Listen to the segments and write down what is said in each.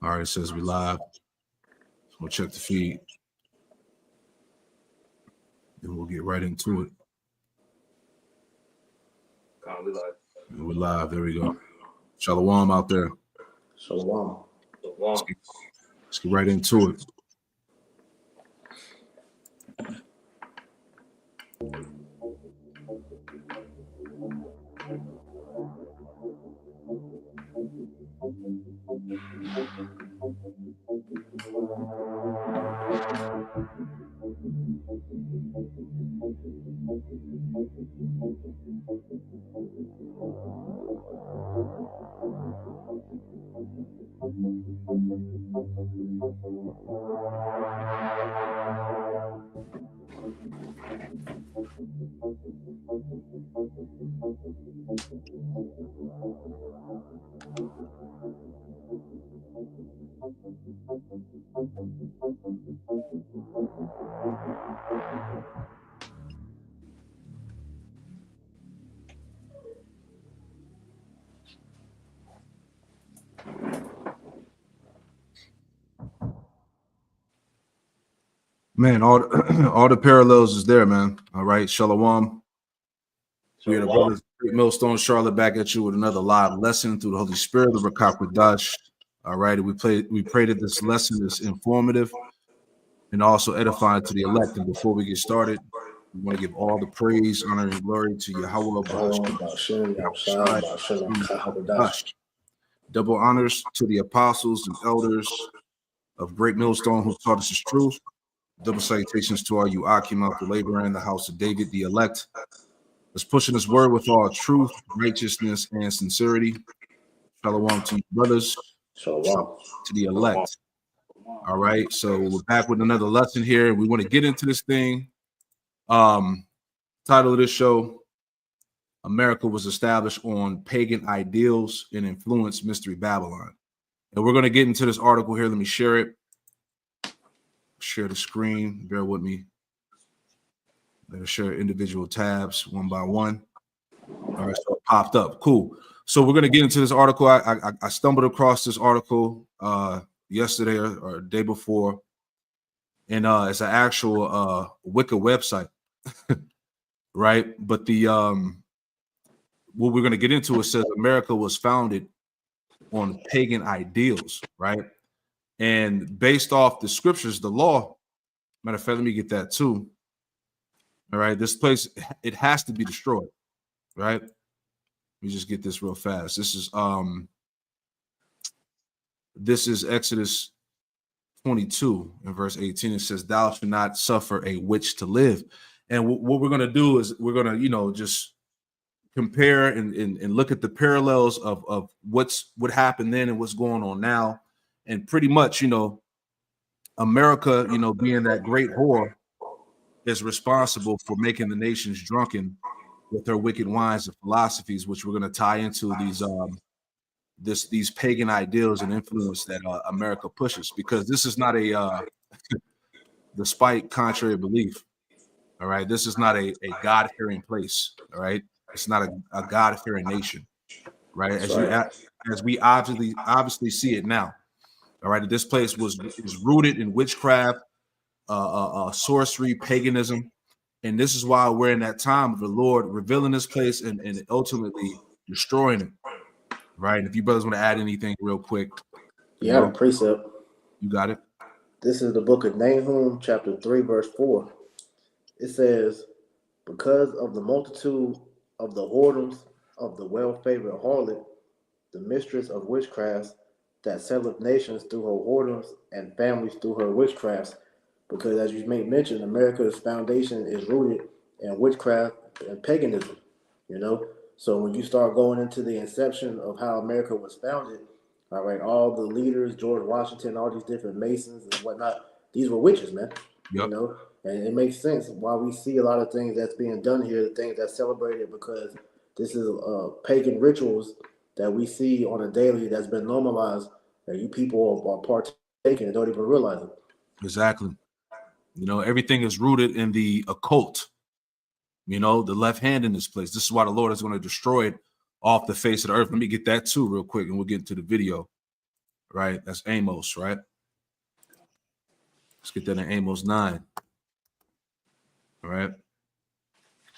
All right, it says we live. We'll check the feed. And we'll get right into it. We live. We're live. There we go. Shalom out there. Shalom. Let's get right into it. Man, all all the parallels is there, man. All right, Shalom. We are the brothers Millstone Charlotte back at you with another live lesson through the Holy Spirit of Rakakwadash. All right, we pray that this lesson is informative and also edifying to the elect. And before we get started, we want to give all the praise, honor, and glory to Yahweh. Double honors to the apostles and elders of Great Millstone who taught us his truth. Double salutations to all you Akim out the labor in the house of David, the elect. Let's pushing this word with all truth, righteousness, and sincerity. Shalom to you, brothers. Shalom to the elect. All right, so we're back with another lesson here. We want to get into this thing. Title of this show: America was established on pagan ideals and influenced Mystery Babylon. And we're going to get into this article here. Let me share it. Share the screen. Bear with me. Let us share individual tabs one by one. All right, so it popped up. Cool. So we're going to get into this article. I stumbled across this article yesterday or day before, and it's an actual Wicca website, right? But the what we're going to get into, it says America was founded on pagan ideals, right? And based off the scriptures, the law. Matter of fact, let me get that too. All right, this place, it has to be destroyed, right? Let me just get this real fast. This is Exodus 22 in verse 18. It says, "Thou shalt not suffer a witch to live." And what we're going to do is we're going to, just compare and look at the parallels of what happened then and what's going on now. And pretty much, America, being that great whore, is responsible for making the nations drunken with their wicked wines and philosophies, which we're going to tie into these pagan ideals and influence that America pushes, because this is not a despite contrary belief. All right, this is not a God-fearing place. All right, it's not a God-fearing nation. Right, as we obviously see it now. All right, this place is rooted in witchcraft, sorcery, paganism. And this is why we're in that time of the Lord revealing this place and ultimately destroying it. Right. And if you brothers want to add anything real quick. You have a precept. You got it. This is the book of Nahum, chapter 3, verse 4. It says, "Because of the multitude of the whoredoms of the well-favored harlot, the mistress of witchcrafts, that selleth nations through her whoredoms and families through her witchcrafts." Because as you mentioned, America's foundation is rooted in witchcraft and paganism, So when you start going into the inception of how America was founded, all right, all the leaders, George Washington, all these different Masons and whatnot, these were witches, man. Yep. And it makes sense why we see a lot of things that's being done here, the things that's celebrated, because this is pagan rituals that we see on a daily that's been normalized, and you people are partaking and don't even realize it. Exactly. Everything is rooted in the occult, the left hand in this place. This is why the Lord is going to destroy it off the face of the earth. Let me get that too real quick, and we'll get into the video. right? That's Amos, right? Let's get that in Amos 9. All right.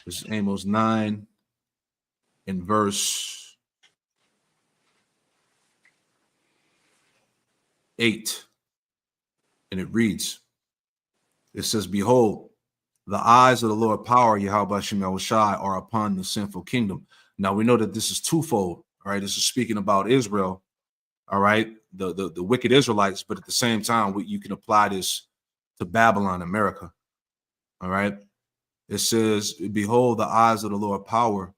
This is Amos 9 in verse 8. And it reads, it says, behold, the eyes of the Lord power, Yahweh Shem Shai, are upon the sinful kingdom. Now we know that this is twofold. All right. This is speaking about Israel. All right. The wicked Israelites. But at the same time, you can apply this to Babylon, America. All right. It says, behold, the eyes of the Lord power,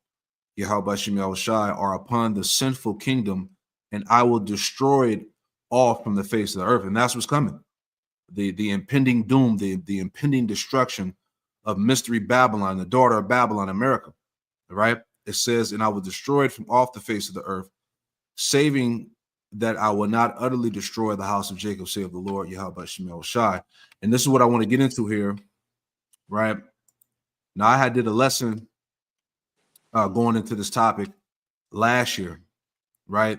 Yahweh Shem Shai, are upon the sinful kingdom, and I will destroy it all from the face of the earth. And that's what's coming. The impending doom, the impending destruction of Mystery Babylon, the daughter of Babylon, America. All right. It says, and I will destroy it from off the face of the earth, saving that I will not utterly destroy the house of Jacob, save the Lord, Yahweh Shem Shai. And this is what I want to get into here. Right. Now, I did a lesson going into this topic last year, right?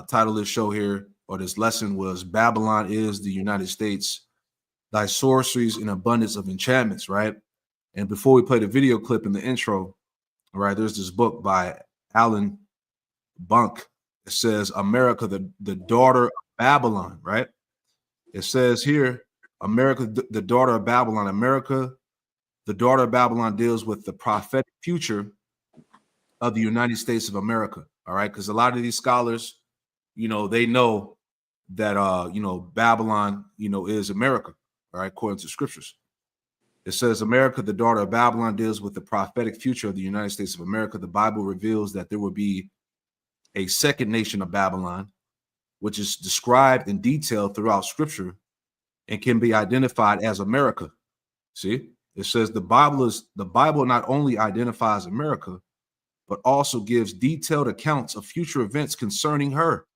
Title of this show here, or this lesson, was Babylon is the United States, thy sorceries and abundance of enchantments, right? And before we play the video clip in the intro, right, there's this book by Alan Bunk. It says, America, the daughter of Babylon, right? It says here, America, the daughter of Babylon. America, the daughter of Babylon, deals with the prophetic future of the United States of America. All right. Because a lot of these scholars, they know that, Babylon, is America. All right. According to scriptures, it says, America, the daughter of Babylon, deals with the prophetic future of the United States of America. The Bible reveals that there will be a second nation of Babylon, which is described in detail throughout scripture and can be identified as America. See, it says the Bible not only identifies America, but also gives detailed accounts of future events concerning her.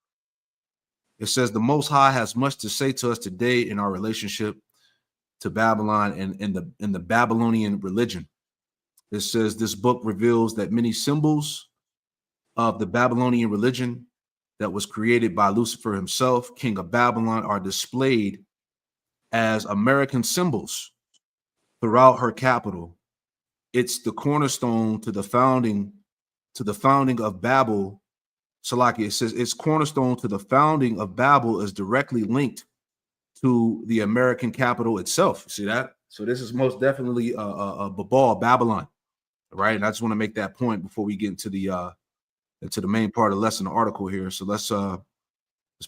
It says the Most High has much to say to us today in our relationship to Babylon and in the Babylonian religion. It says this book reveals that many symbols of the Babylonian religion that was created by Lucifer himself, king of Babylon, are displayed as American symbols throughout her capital. It's the cornerstone to the founding of Babel. Salaki, it says its cornerstone to the founding of Babel is directly linked to the American capital itself. See that? So this is most definitely Babal, Babylon, right? And I just want to make that point before we get into the main part of the lesson, the article here. So let's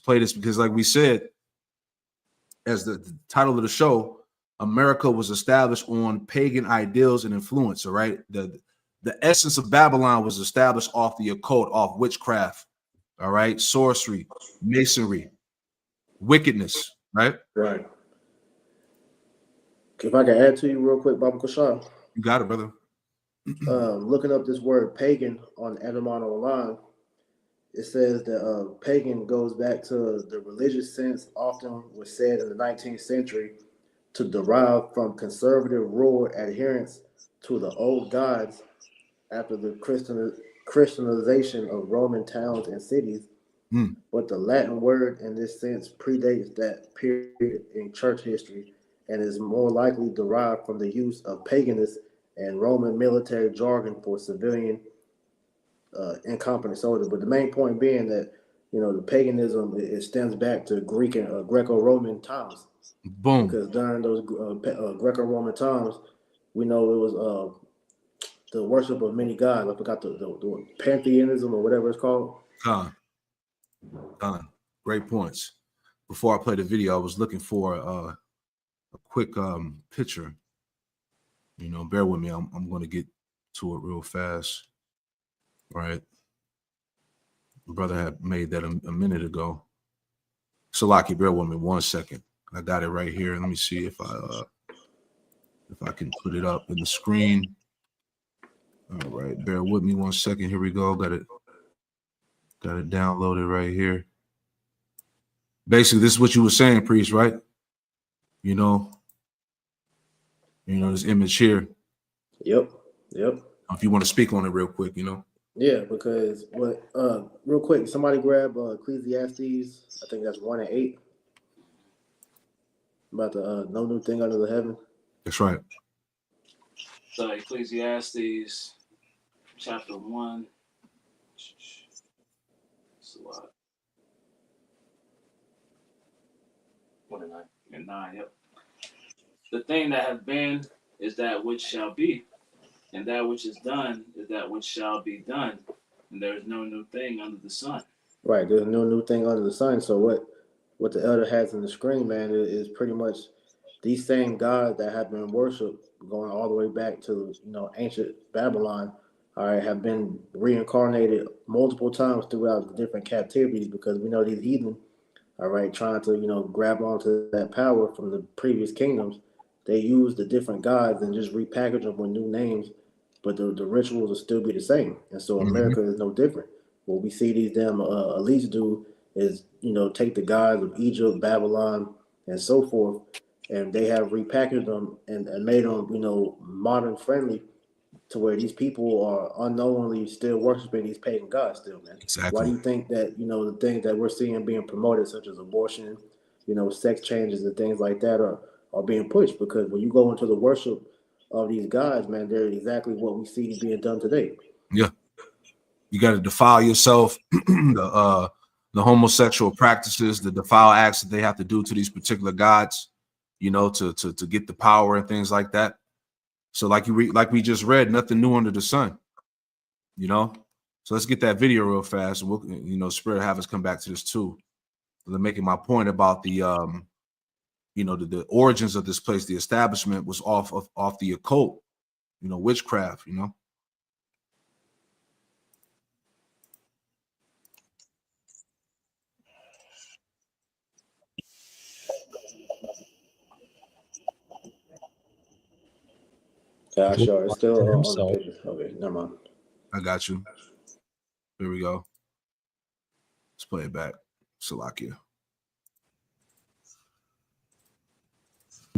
play this, because like we said, as the title of the show, America was established on pagan ideals and influence. All right. The essence of Babylon was established off the occult, off witchcraft, all right, sorcery, masonry, wickedness, right? Right. If I can add to you real quick, Baba Kashan. You got it, brother. Looking up this word pagan on Edamon Online, it says that pagan goes back to the religious sense often was said in the 19th century to derive from conservative rural adherence to the old gods after the Christianization of Roman towns and cities. But the Latin word in this sense predates that period in church history and is more likely derived from the use of paganist and Roman military jargon for civilian incompetent soldiers. But the main point being that, the paganism, it stems back to Greek and Greco-Roman times. Boom. Because during those Greco-Roman times, we know it was the worship of many gods. I forgot the pantheism or whatever it's called. Great points. Before I play the video, I was looking for a quick picture. Bear with me. I'm going to get to it real fast. Right. My brother had made that a minute ago. Salaki, bear with me 1 second. I got it right here. Let me see if I can put it up in the screen. All right, bear with me 1 second. Here we go. Got it downloaded right here. Basically, this is what you were saying, Priest, right? This image here. Yep. If you want to speak on it real quick, Yeah, because what? Real quick, somebody grab Ecclesiastes. I think that's 1 and 8 about the no new thing under the heaven. That's right. So Ecclesiastes chapter 1. It's a lot. 1 and 9. Yep. The thing that has been is that which shall be, and that which is done is that which shall be done, and there is no new thing under the sun. Right, there's no new thing under the sun. So what the elder has in the screen, man, is pretty much these same gods that have been worshipped going all the way back to ancient Babylon. All right, have been reincarnated multiple times throughout the different captivities because we know these heathen, all right, trying to grab onto that power from the previous kingdoms. They use the different gods and just repackage them with new names, but the rituals will still be the same. And so Mhm. America is no different. What we see these damn elites do is take the gods of Egypt, Babylon, and so forth, and they have repackaged them and made them modern friendly to where these people are unknowingly still worshiping these pagan gods still, man. Why do Exactly. you think that, the things that we're seeing being promoted, such as abortion, sex changes and things like that are being pushed? Because when you go into the worship of these gods, man, they're exactly what we see being done today. Yeah. You got to defile yourself. The homosexual practices, the defile acts that they have to do to these particular gods, to get the power and things like that. So like we just read, nothing new under the sun, you know. So let's get that video real fast. We'll, Spirit have us come back to this too. I'm making my point about the origins of this place. The establishment was off the occult, witchcraft, Yeah, George sure. It's Washington still on the himself. picture. Okay, never mind. I got you. Here we go. Let's play it back. Salakia.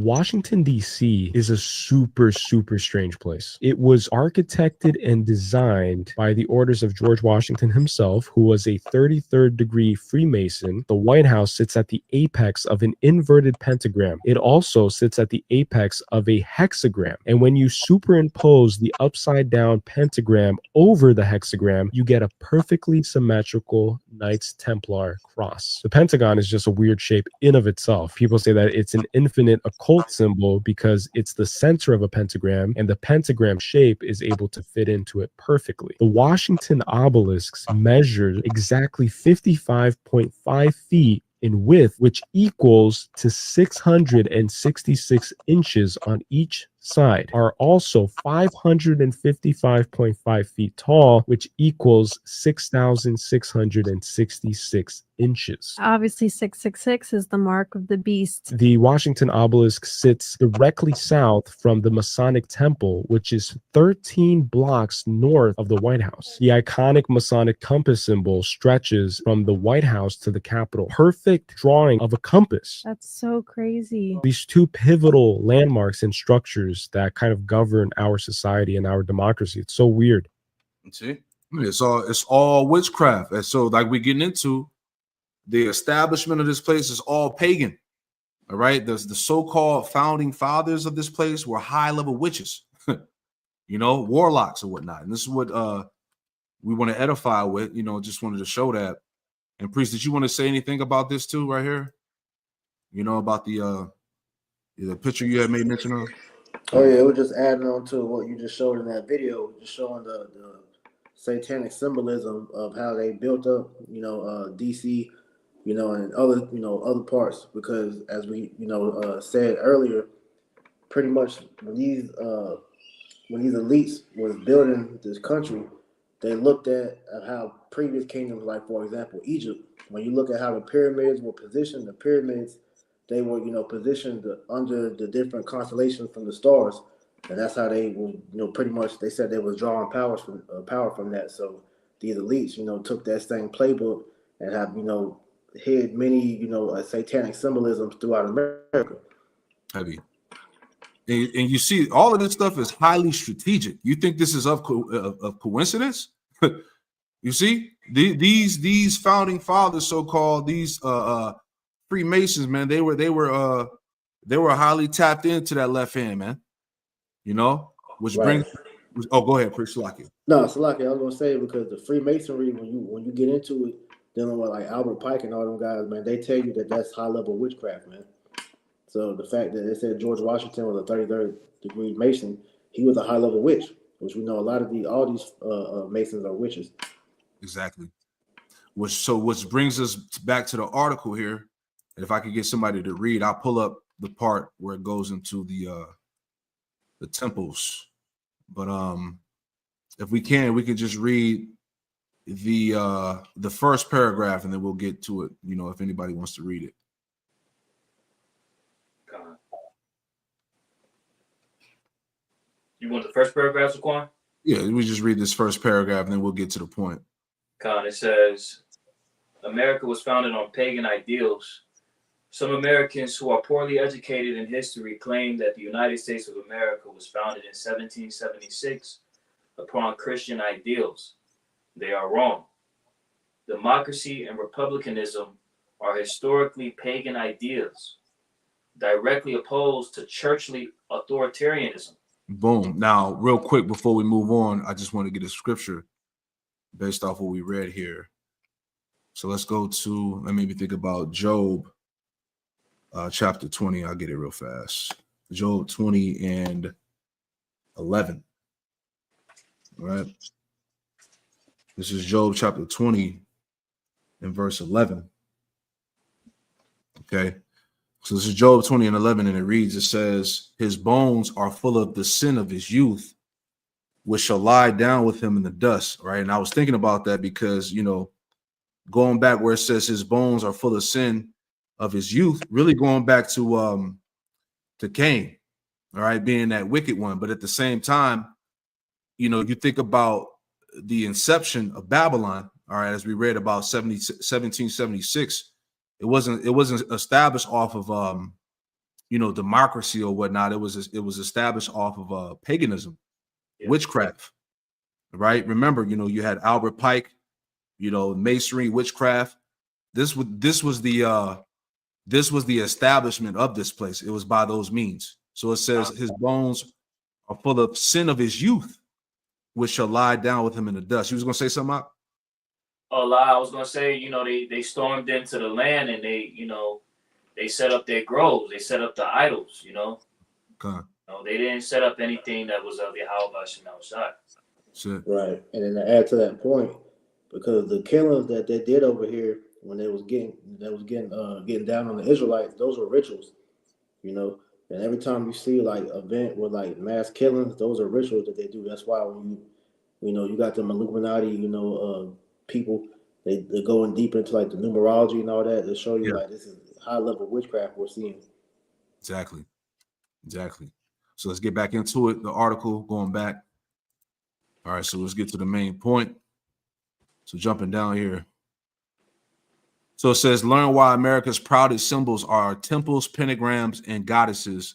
Washington, D.C. is a super, super strange place. It was architected and designed by the orders of George Washington himself, who was a 33rd degree Freemason. The White House sits at the apex of an inverted pentagram. It also sits at the apex of a hexagram. And when you superimpose the upside down pentagram over the hexagram, you get a perfectly symmetrical Knights Templar cross. The Pentagon is just a weird shape in of itself. People say that it's an infinite occult symbol because it's the center of a pentagram and the pentagram shape is able to fit into it perfectly. The Washington obelisks measured exactly 55.5 feet in width, which equals to 666 inches on each side, are also 555.5 feet tall, which equals 6,666 inches. Obviously, 666 is the mark of the beast. The Washington obelisk sits directly south from the Masonic Temple, which is 13 blocks north of the White House. The iconic Masonic compass symbol stretches from the White House to the Capitol. Perfect drawing of a compass. That's so crazy. These two pivotal landmarks and structures that kind of govern our society and our democracy. It's so weird. See, it's all witchcraft, and so like we're getting into the establishment of this place is all pagan. All right, the so-called founding fathers of this place were high-level witches, warlocks and whatnot. And this is what we want to edify with. Just wanted to show that. And priest, did you want to say anything about this too, right here? About the picture you had made mention of. Oh yeah, it was just adding on to what you just showed in that video, just showing the satanic symbolism of how they built up, DC, and other parts. Because as we said earlier, pretty much when these elites was building this country, they looked at how previous kingdoms, like for example Egypt, when you look at how the pyramids were positioned, they were positioned under the different constellations from the stars, and that's how they were pretty much they said they was drawing power from that. So these elites took that same playbook and have hid many satanic symbolisms throughout America. Heavy. And you see, all of this stuff is highly strategic. You think this is of coincidence? You see, these founding fathers, so-called, these Freemasons, man, they were highly tapped into that left hand, man. You know, which Right. brings. Oh, go ahead, Chris Lucky. No, it's like I was gonna say, because the Freemasonry, when you get into it, dealing with like Albert Pike and all them guys, man, they tell you that that's high level witchcraft, man. So the fact that they said George Washington was a 33rd degree Mason, he was a high level witch, which we know all these Masons are witches. Exactly. Which brings us back to the article here. And if I could get somebody to read, I'll pull up the part where it goes into the temples. But if we can just read the first paragraph, and then we'll get to it, you know, if anybody wants to read it. You want the first paragraph, Saquon? Yeah, we just read this first paragraph, and then we'll get to the point. It says, America was founded on pagan ideals. Some Americans who are poorly educated in history claim that the United States of America was founded in 1776 upon Christian ideals. They are wrong. Democracy and republicanism are historically pagan ideas, directly opposed to churchly authoritarianism. Boom. Now, real quick before we move on, I just want to get a scripture based off what we read here. So let's go to, let me think about Job chapter 20. I'll get it real fast. Job 20 and 11. All right. This is Job chapter 20 and verse 11. Okay. So this is Job 20 and 11, and it reads, it says, his bones are full of the sin of his youth, which shall lie down with him in the dust. Right. And I was thinking about that because, you know, going back where it says his bones are full of sin of his youth, really going back to Cain, all right, being that wicked one. But at the same time, you know, you think about the inception of Babylon, all right, as we read about 1776, it wasn't established off of you know, democracy or whatnot. It was established off of paganism, witchcraft, right? Remember, you know, you had Albert Pike, you know, masonry, witchcraft. This was the establishment of this place. It was by those means. So it says his bones are full of sin of his youth, which shall lie down with him in the dust. You was gonna say something, Mark? Oh, I was gonna say, you know, they stormed into the land and they, you know, they set up their groves, they set up the idols, you know. Okay. You know, they didn't set up anything that was of Yahweh Hashem outside. Right. And then to add to that point, because the killings that they did over here when they was getting down on the Israelites, those were rituals, you know. And every time you see like event with like mass killings, those are rituals that they do. That's why when you know, you got them Illuminati, you know, people, they're going deep into like the numerology and all that to show you like this is high level witchcraft we're seeing. Exactly. So let's get back into it. The article, going back. All right, so let's get to the main point. So jumping down here. So it says, learn why America's proudest symbols are temples, pentagrams, and goddesses,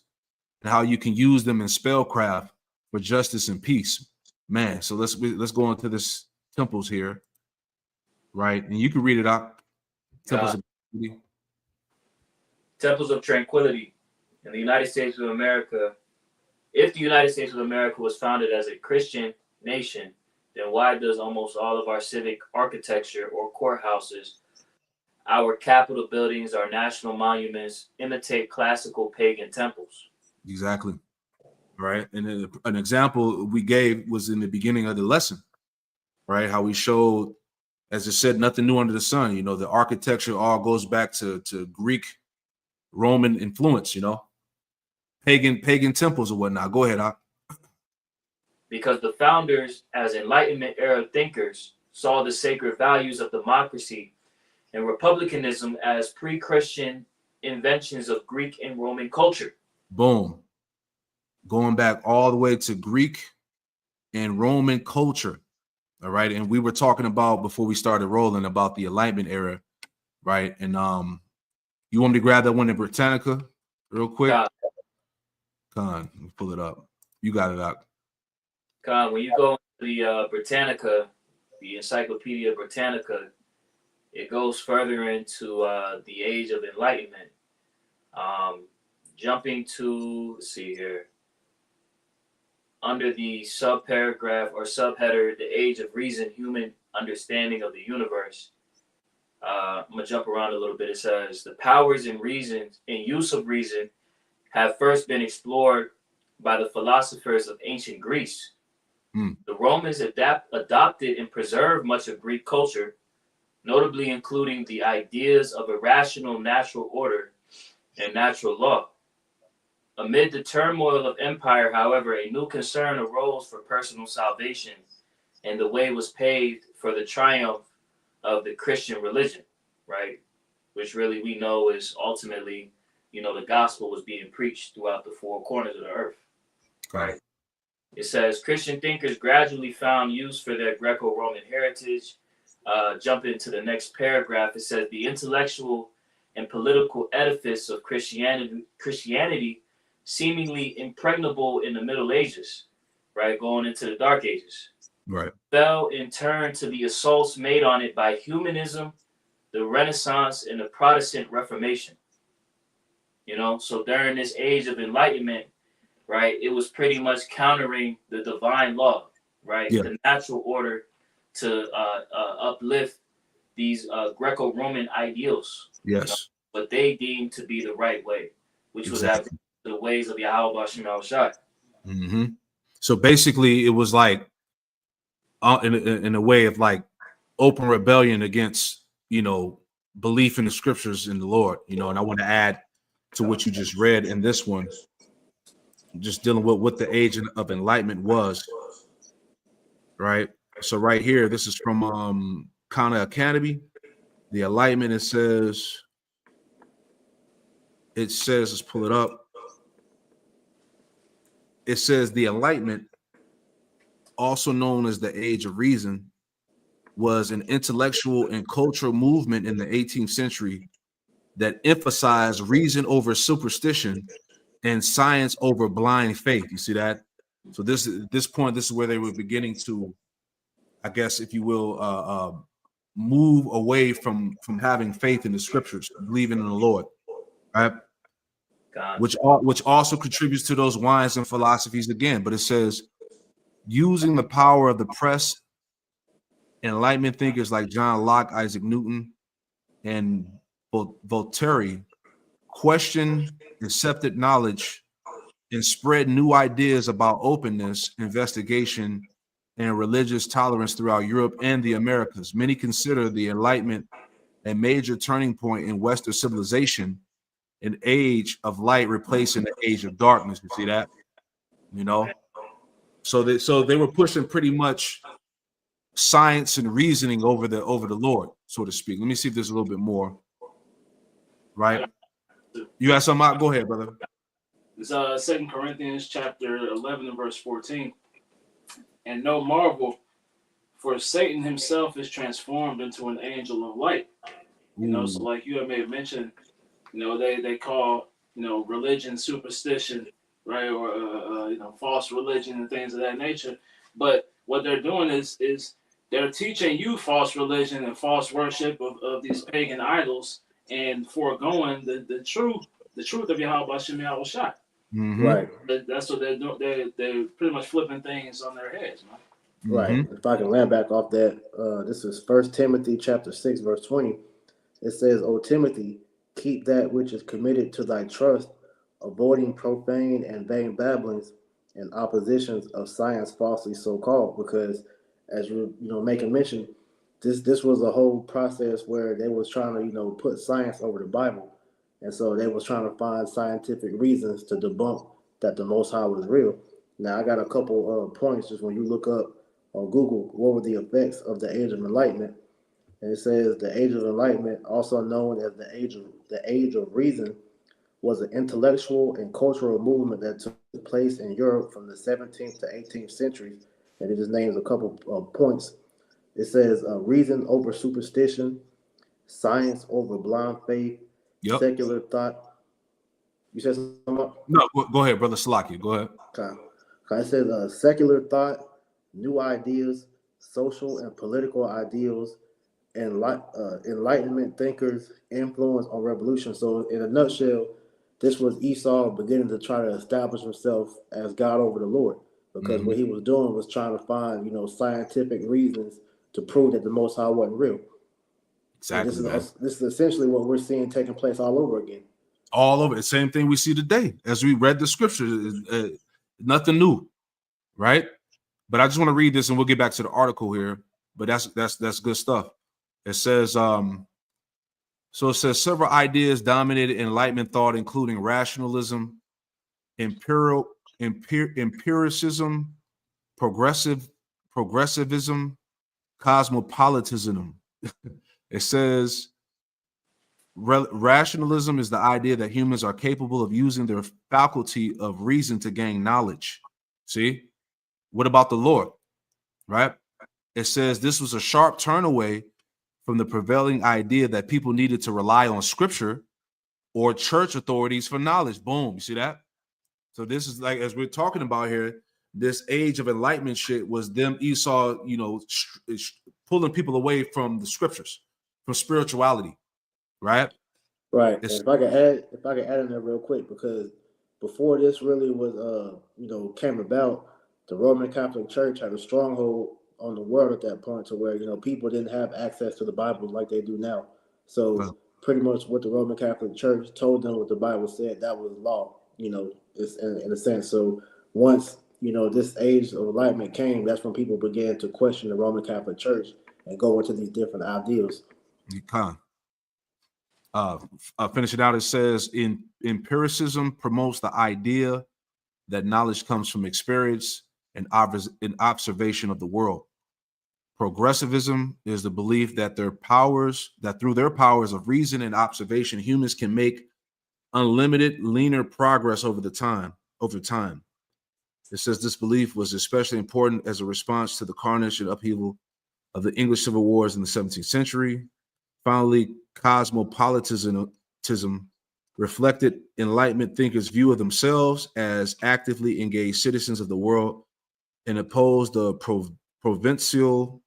and how you can use them in spellcraft for justice and peace. Man, so let's go into this temples here, right? And you can read it out. Temples of tranquility in the United States of America. If the United States of America was founded as a Christian nation, then why does almost all of our civic architecture or courthouses, our Capitol buildings, our national monuments imitate classical pagan temples? Exactly. Right. And an example we gave was in the beginning of the lesson, right? How we showed, as it said, nothing new under the sun. You know, the architecture all goes back to Greek, Roman influence, you know, pagan temples or whatnot. Go ahead, Ak. Because the founders, as Enlightenment era thinkers, saw the sacred values of democracy and republicanism as pre-Christian inventions of Greek and Roman culture. Boom. Going back all the way to Greek and Roman culture. All right. And we were talking about, before we started rolling, about the Enlightenment era. Right. And you want me to grab that one in Britannica real quick? Con, pull it up. You got it, Doc. Con, when you go to the Britannica, the Encyclopedia Britannica, it goes further into the Age of Enlightenment. Jumping to, let's see here, under the subparagraph or subheader, the Age of Reason, Human Understanding of the Universe. I'm gonna jump around a little bit. It says the powers and reasons and use of reason have first been explored by the philosophers of ancient Greece. The Romans adopted and preserved much of Greek culture, notably including the ideas of a rational natural order and natural law. Amid the turmoil of empire, however, a new concern arose for personal salvation, and the way was paved for the triumph of the Christian religion, right? Which really we know is ultimately, the gospel was being preached throughout the four corners of the earth, right? It says Christian thinkers gradually found use for their Greco-Roman heritage. Jump into the next paragraph. It says the intellectual and political edifice of Christianity seemingly impregnable in the Middle Ages, right, going into the Dark Ages, right, fell in turn to the assaults made on it by humanism, the Renaissance, and the Protestant Reformation. So during this Age of Enlightenment, right, it was pretty much countering the divine law, right, the natural order to uplift these Greco-Roman ideals, yes, what they deemed to be the right way, which was after the ways of Yahweh Bashim al-Shai. So basically, it was like in a way of like open rebellion against belief in the scriptures in the Lord. And I want to add to what you just read in this one, just dealing with what the age of enlightenment was, right? So right here, this is from Khan Academy, the enlightenment. It says, let's pull it up. It says the enlightenment, also known as the Age of Reason, was an intellectual and cultural movement in the 18th century that emphasized reason over superstition and science over blind faith. You see that? So this is where they were beginning to, I guess, if you will, move away from having faith in the scriptures, believing in the Lord, right? Which also contributes to those wines and philosophies again. But it says, using the power of the press, Enlightenment thinkers like John Locke, Isaac Newton, and Voltaire questioned accepted knowledge and spread new ideas about openness, investigation, and religious tolerance throughout Europe and the Americas. Many consider the Enlightenment a major turning point in Western civilization, an age of light replacing the age of darkness. You see that? So they were pushing pretty much science and reasoning over the Lord, so to speak. Let me see if there's a little bit more. Right? You got something out? Go ahead, brother. It's 2 Corinthians chapter 11 and verse 14. And no marvel, for Satan himself is transformed into an angel of light. So like you have made mention, they call, religion superstition, right? Or, false religion and things of that nature. But what they're doing is they're teaching you false religion and false worship of these pagan idols and foregoing the truth of Yahweh Bashim al-Shai. Right. That's what they're doing. They're pretty much flipping things on their heads, man. Right. If I can land back off that, this is 1 Timothy chapter 6, verse 20. It says, O Timothy, keep that which is committed to thy trust, avoiding profane and vain babblings and oppositions of science falsely so called, because as you making mention, this was a whole process where they was trying to put science over the Bible, and so they was trying to find scientific reasons to debunk that the Most High was real. Now I got a couple points. Just when you look up on Google, what were the effects of the Age of Enlightenment? And it says the Age of Enlightenment, also known as the Age of Reason, was an intellectual and cultural movement that took place in Europe from the 17th to 18th centuries. And it just names a couple of points. It says reason over superstition, science over blind faith, secular thought. You said something about? No, go ahead, brother Salaki. Go ahead. Okay. It says secular thought, new ideas, social and political ideals, and Enlightenment thinkers' influence on revolution. So, in a nutshell, this was Esau beginning to try to establish himself as God over the Lord, because what he was doing was trying to find, scientific reasons to prove that the Most High wasn't real. Exactly, And man. this is essentially what we're seeing taking place all over again. All over. The same thing we see today as we read the scripture. Nothing new, right? But I just want to read this and we'll get back to the article here. But that's good stuff. It says, so it says several ideas dominated Enlightenment thought, including rationalism, empiricism, progressivism, cosmopolitanism. It says rationalism is the idea that humans are capable of using their faculty of reason to gain knowledge. See? What about the Lord? Right? It says this was a sharp turn away from the prevailing idea that people needed to rely on scripture or church authorities for knowledge. Boom. You see that? So this is like, as we're talking about here, this age of enlightenment shit was them Esau, pulling people away from the scriptures, from spirituality, right? Right. And if I could add in there real quick, because before this really was came about, the Roman Catholic Church had a stronghold on the world at that point, to where people didn't have access to the Bible like they do now. So pretty much what the Roman Catholic Church told them, what the Bible said, that was law. It's in a sense. So once this age of enlightenment came, that's when people began to question the Roman Catholic Church and go into these different ideals. You can. Finish it out. It says, empiricism promotes the idea that knowledge comes from experience and observation of the world. Progressivism is the belief that through their powers of reason and observation, humans can make unlimited linear progress over time. It says this belief was especially important as a response to the carnage and upheaval of the English civil wars in the 17th century. Finally, cosmopolitanism reflected Enlightenment thinkers' view of themselves as actively engaged citizens of the world and opposed the provincial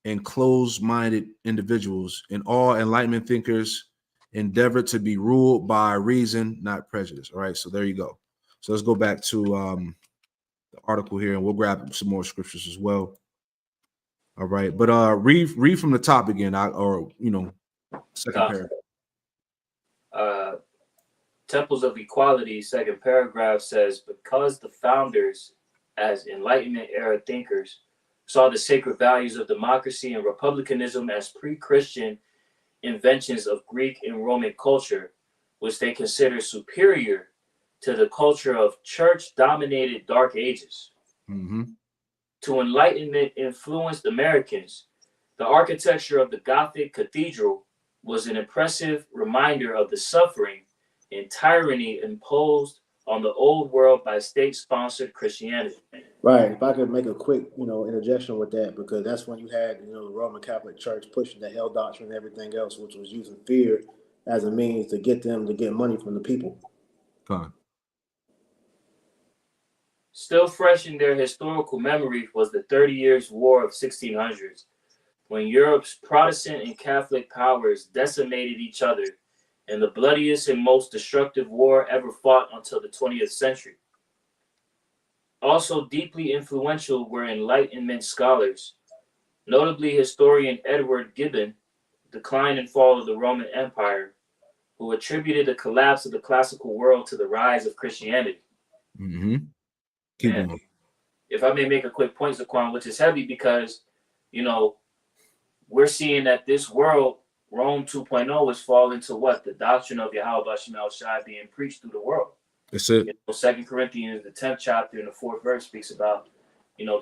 and closed-minded individuals. And all Enlightenment thinkers endeavored to be ruled by reason, not prejudice. All right, so there you go. So let's go back to the article here, and we'll grab some more scriptures as well. All right, but read from the top again, second paragraph. Temples of Equality, second paragraph says, because the founders, as Enlightenment era thinkers, saw the sacred values of democracy and republicanism as pre-Christian inventions of Greek and Roman culture, which they consider superior to the culture of church-dominated Dark Ages. Mm-hmm. To Enlightenment influenced Americans, the architecture of the Gothic cathedral was an impressive reminder of the suffering and tyranny imposed on the old world by state-sponsored Christianity. Right. If I could make a quick, interjection with that, because that's when you had, the Roman Catholic Church pushing the hell doctrine and everything else, which was using fear as a means to get them to get money from the people. Still fresh in their historical memory was the 30 Years' War of 1600s, when Europe's Protestant and Catholic powers decimated each other in the bloodiest and most destructive war ever fought until the 20th century. Also deeply influential were Enlightenment scholars, notably historian Edward Gibbon, Decline and Fall of the Roman Empire, who attributed the collapse of the classical world to the rise of Christianity. Mm-hmm. Keep going. If I may make a quick point, Zaquan, which is heavy because, we're seeing that this world, Rome 2.0, is falling to what? The doctrine of Yahweh Shemel Shai being preached through the world. That's it. 2 Corinthians, the 10th chapter and the 4th verse speaks about,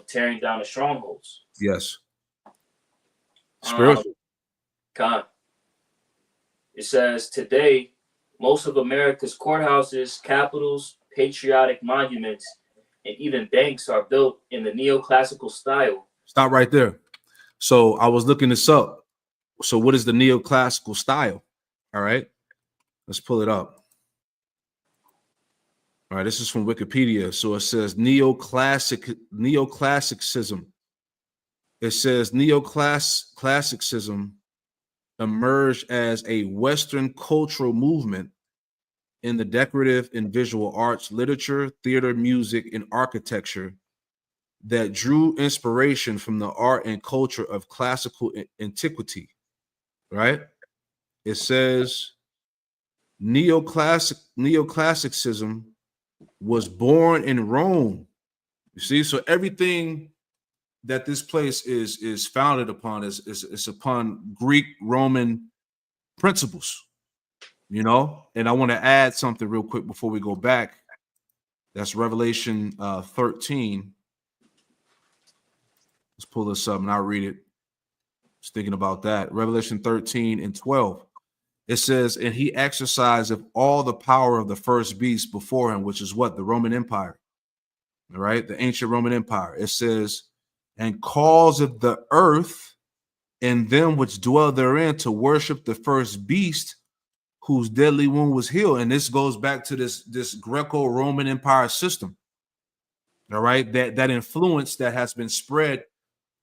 tearing down the strongholds. Yes. Spiritual. It says, today, most of America's courthouses, capitals, patriotic monuments, and even banks are built in the neoclassical style. Stop right there. So I was looking this up. So what is the neoclassical style? All right. Let's pull it up. All right, this is from Wikipedia. So it says neoclassicism. It says neoclassicism emerged as a Western cultural movement in the decorative and visual arts, literature, theater, music, and architecture that drew inspiration from the art and culture of classical antiquity, right? It says neoclassicism was born in Rome. You see, so everything that this place is founded upon is upon Greek Roman principles, you know. And I want to add something real quick before we go back. That's Revelation 13. Let's pull this up and I'll read it. Just thinking about that. Revelation 13 and 12. It says, and he exercised all the power of the first beast before him, which is what? The Roman Empire. All right, the ancient Roman Empire. It says, and causeth the earth and them which dwell therein to worship the first beast whose deadly wound was healed. And this goes back to this Greco-Roman Empire system. All right, that influence that has been spread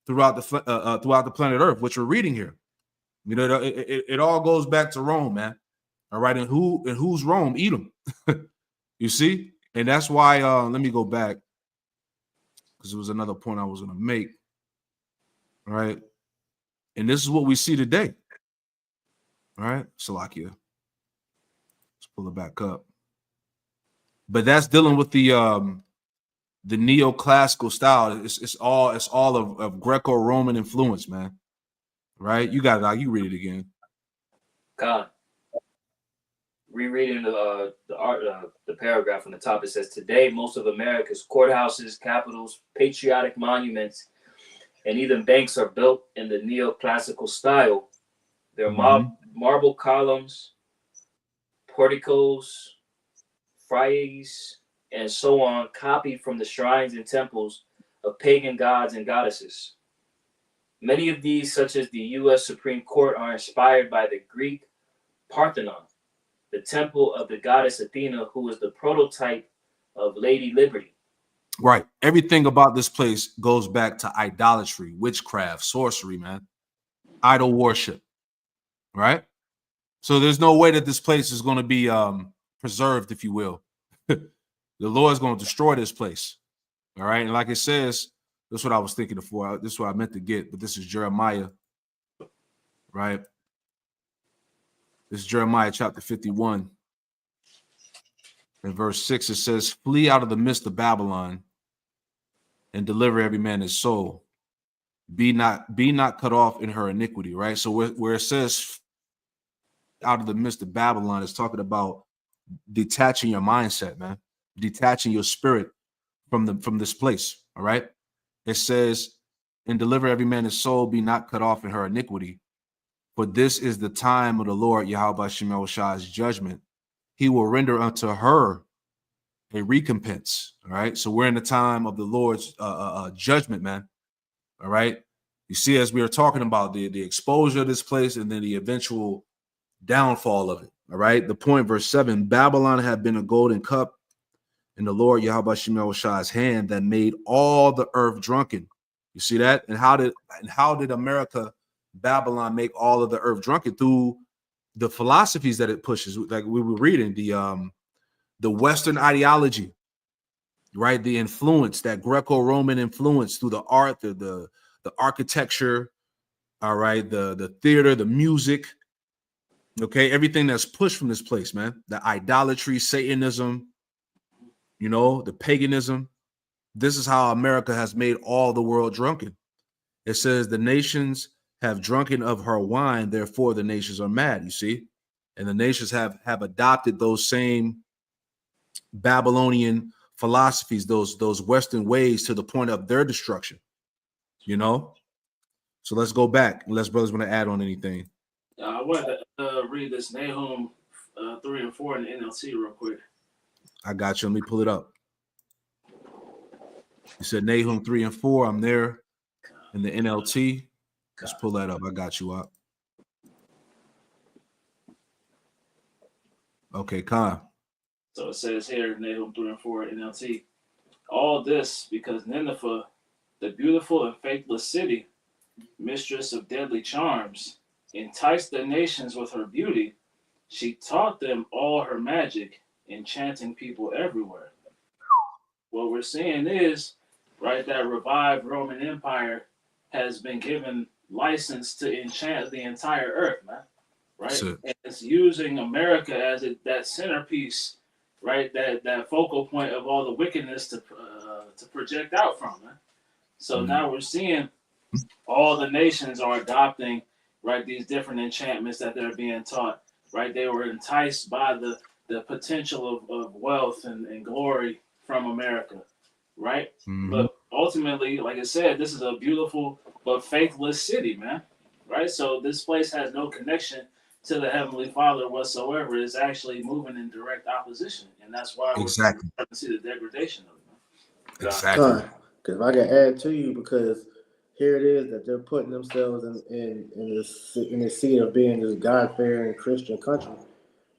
throughout the planet Earth, which we're reading here. You know, it all goes back to Rome, man. All right, and who's Rome? Edom. You see, and that's why. Let me go back because it was another point I was going to make. All right, and this is what we see today. All right, Salakia. Let's pull it back up. But that's dealing with the neoclassical style. It's all of Greco-Roman influence, man. Right? You got it. You read it again. God. Rereading the paragraph on the top, it says, today, most of America's courthouses, capitals, patriotic monuments, and even banks are built in the neoclassical style. They're marble columns, porticos, friezes, and so on, copied from the shrines and temples of pagan gods and goddesses. Many of these, such as the U.S. Supreme Court, are inspired by the Greek Parthenon, the temple of the goddess Athena, who is the prototype of Lady Liberty. Right. Everything about this place goes back to idolatry, witchcraft, sorcery, man. Idol worship. Right? So there's no way that this place is going to be preserved, if you will. The Lord is going to destroy this place. All right. And like it says, this is what I was thinking before. This is what I meant to get, but this is Jeremiah. Right? This is Jeremiah chapter 51. In verse 6, it says, flee out of the midst of Babylon and deliver every man his soul. Be not cut off in her iniquity, right? So where it says out of the midst of Babylon, it's talking about detaching your mindset, man, detaching your spirit from this place. All right. It says, and deliver every man his soul, be not cut off in her iniquity. For this is the time of the Lord Yahweh Shem Shai's judgment. He will render unto her a recompense. All right. So we're in the time of the Lord's judgment, man. All right. You see, as we were talking about the exposure of this place and then the eventual downfall of it. All right. The point, verse 7, Babylon had been a golden cup in the Lord Yahweh Shem Shai's hand that made all the earth drunken. You see that? And how did America, Babylon, make all of the earth drunken? Through the philosophies that it pushes, like we were reading, the Western ideology, right? The influence, that Greco-Roman influence through the art, the architecture, all right, the theater, the music, okay, everything that's pushed from this place, man. The idolatry, Satanism, you know, the paganism. This is how America has made all the world drunken. It says the nations have drunken of her wine, therefore the nations are mad, you see? And the nations have adopted those same Babylonian philosophies, those Western ways to the point of their destruction, you know? So let's go back, unless brothers want to add on anything. I wanted to read this Nahum 3 and 4 in the NLT real quick. I got you. Let me pull it up. You said Nahum 3 and 4. I'm there in the NLT. Let's pull that up. I got you up. Okay, Khan. So it says here, Nahum 3 and 4 NLT. All this because Nineveh, the beautiful and faithless city, mistress of deadly charms, enticed the nations with her beauty. She taught them all her magic, enchanting people everywhere. What we're seeing is, right, that revived Roman Empire has been given license to enchant the entire earth, man. Right? And it's using America as that centerpiece, right? That focal point of all the wickedness to project out from, man. So now we're seeing all the nations are adopting, right, these different enchantments that they're being taught, right? They were enticed by the potential of wealth and glory from America, right? But ultimately, like I said, this is a beautiful but faithless city, man, right? So this place has no connection to the Heavenly Father whatsoever. It's actually moving in direct opposition, and that's why we're starting to see the degradation of it, man. Exactly. Because if I can add to you, because here it is that they're putting themselves in this seat of being this God-fearing Christian country.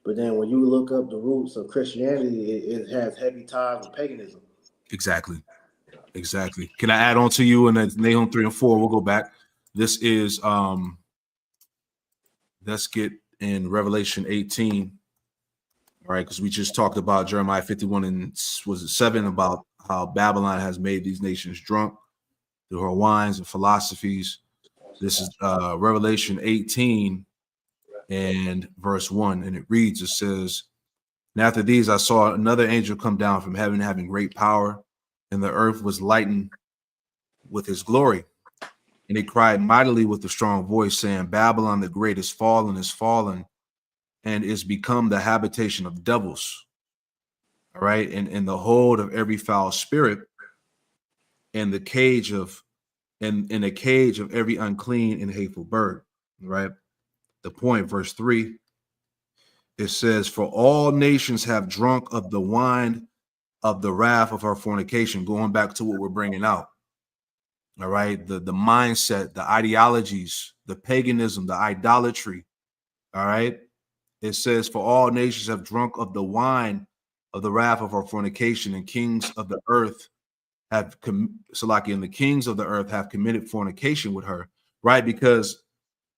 But then when you look up the roots of Christianity, it has heavy ties with paganism. Exactly. Can I add on to you in Nahum 3 and 4? We'll go back. This is let's get in Revelation 18. All right, because we just talked about Jeremiah 51 and was it 7 about how Babylon has made these nations drunk through her wines and philosophies. This is Revelation 18 and verse 1, and it reads, it says, "And after these I saw another angel come down from heaven, having great power, and the earth was lightened with his glory. And he cried mightily with a strong voice, saying, Babylon the great is fallen, and is become the habitation of devils." All right, and in the hold of every foul spirit, and the cage of in a cage of every unclean and hateful bird. Right. The point, verse 3, it says, "For all nations have drunk of the wine of the wrath of her fornication." Going back to what we're bringing out. All right, the mindset, the ideologies, the paganism, the idolatry. All right, it says, "For all nations have drunk of the wine of the wrath of her fornication, and kings of the earth have and the kings of the earth have committed fornication with her." Right, because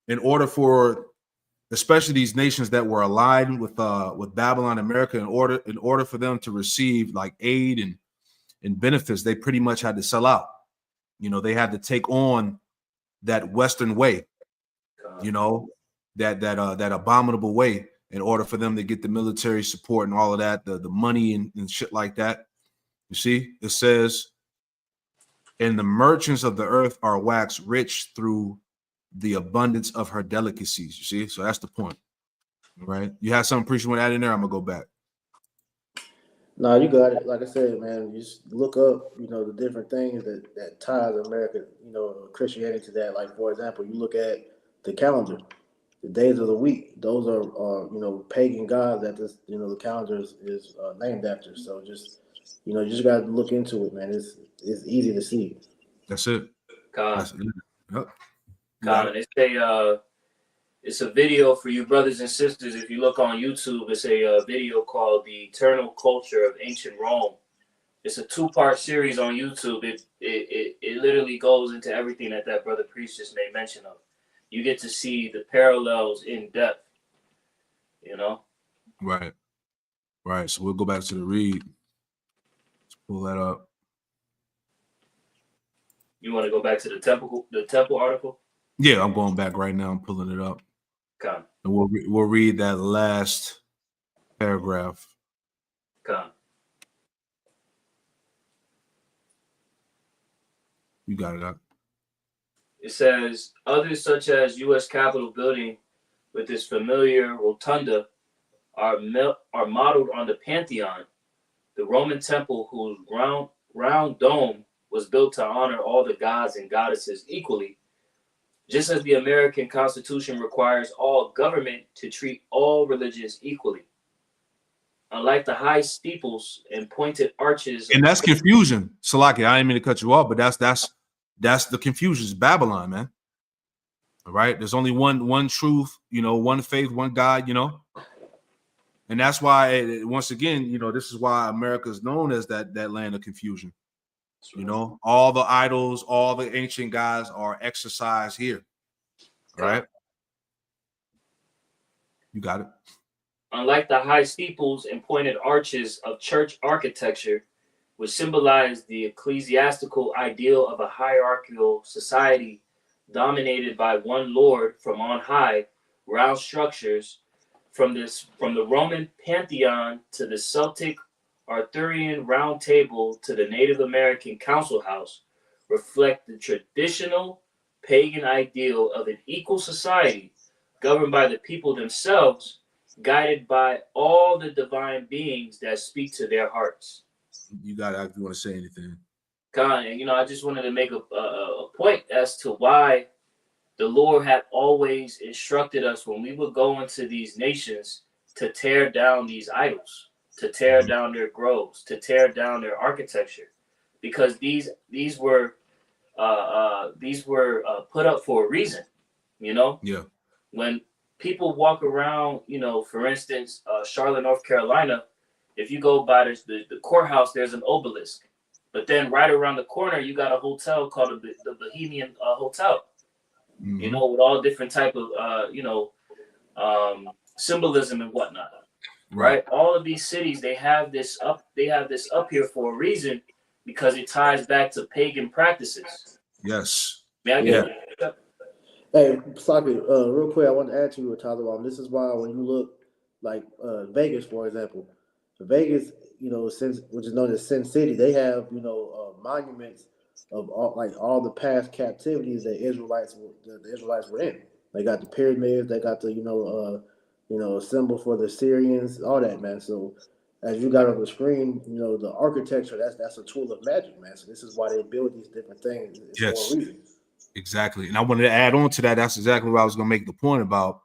in order for, especially these nations that were aligned with Babylon, America, in order for them to receive like aid and benefits, they pretty much had to sell out. You know, they had to take on that Western way, you know, that abominable way, in order for them to get the military support and all of that, the money and shit like that. You see, it says, "And the merchants of the earth are waxed rich through the abundance of her delicacies." You see, so that's the point, right? You have something preaching with that in there. I'm gonna go back. No, you got it. Like I said, man, you just look up, the different things that ties America, Christianity to that. Like, for example, you look at the calendar, the days of the week. Those are pagan gods that this, the calendar is named after. So just, you just got to look into it, man. It's easy to see. That's it. God. Yep. God, it's a video for you brothers and sisters. If you look on YouTube, it's a video called "The Eternal Culture of Ancient Rome." It's a 2-part series on YouTube. It literally goes into everything that brother priest just made mention of. You get to see the parallels in depth, Right. So we'll go back to the read. Let's pull that up. You want to go back to the temple article? Yeah, I'm going back right now. I'm pulling it up. Come. And we'll read that last paragraph. Come. You got it up. It says, others such as U.S. Capitol building with its familiar rotunda are modeled on the Pantheon, the Roman temple whose round dome was built to honor all the gods and goddesses equally, just as the American Constitution requires all government to treat all religions equally. Unlike the high steeples and pointed arches. And that's confusion. Salaki, I didn't mean to cut you off, but that's the confusion. It's Babylon, man. All right. There's only one truth, one faith, one God, And that's why, once again, this is why America is known as that land of confusion. You know, all the idols, all the ancient gods are exercised here. All right. You got it. Unlike the high steeples and pointed arches of church architecture, which symbolize the ecclesiastical ideal of a hierarchical society dominated by one lord from on high, round structures from the Roman Pantheon to the Celtic Arthurian Round Table to the Native American Council House reflect the traditional pagan ideal of an equal society governed by the people themselves, guided by all the divine beings that speak to their hearts. You got it. If you want to say anything. Con, and I just wanted to make a point as to why the Lord had always instructed us when we would go into these nations to tear down these idols, to tear down their groves, to tear down their architecture, because these were put up for a reason. Yeah. When people walk around, for instance, Charlotte, North Carolina, if you go by the courthouse, there's an obelisk. But then right around the corner, you got a hotel called the Bohemian Hotel, with all different type of, symbolism and whatnot. Right. All of these cities, they have this up here for a reason, because it ties back to pagan practices. Yes. May I get it? Hey, Saki, real quick, I want to add to you, Tyler. This is why when you look like Vegas, for example, Vegas, which is known as Sin City, they have monuments of all the past captivities that the Israelites were in. They got the pyramids, they got the symbol for the Syrians, all that, man. So as you got on the screen, the architecture, that's a tool of magic, man. So this is why they build these different things. It's for a reason. Exactly. And I wanted to add on to that. That's exactly what I was going to make the point about.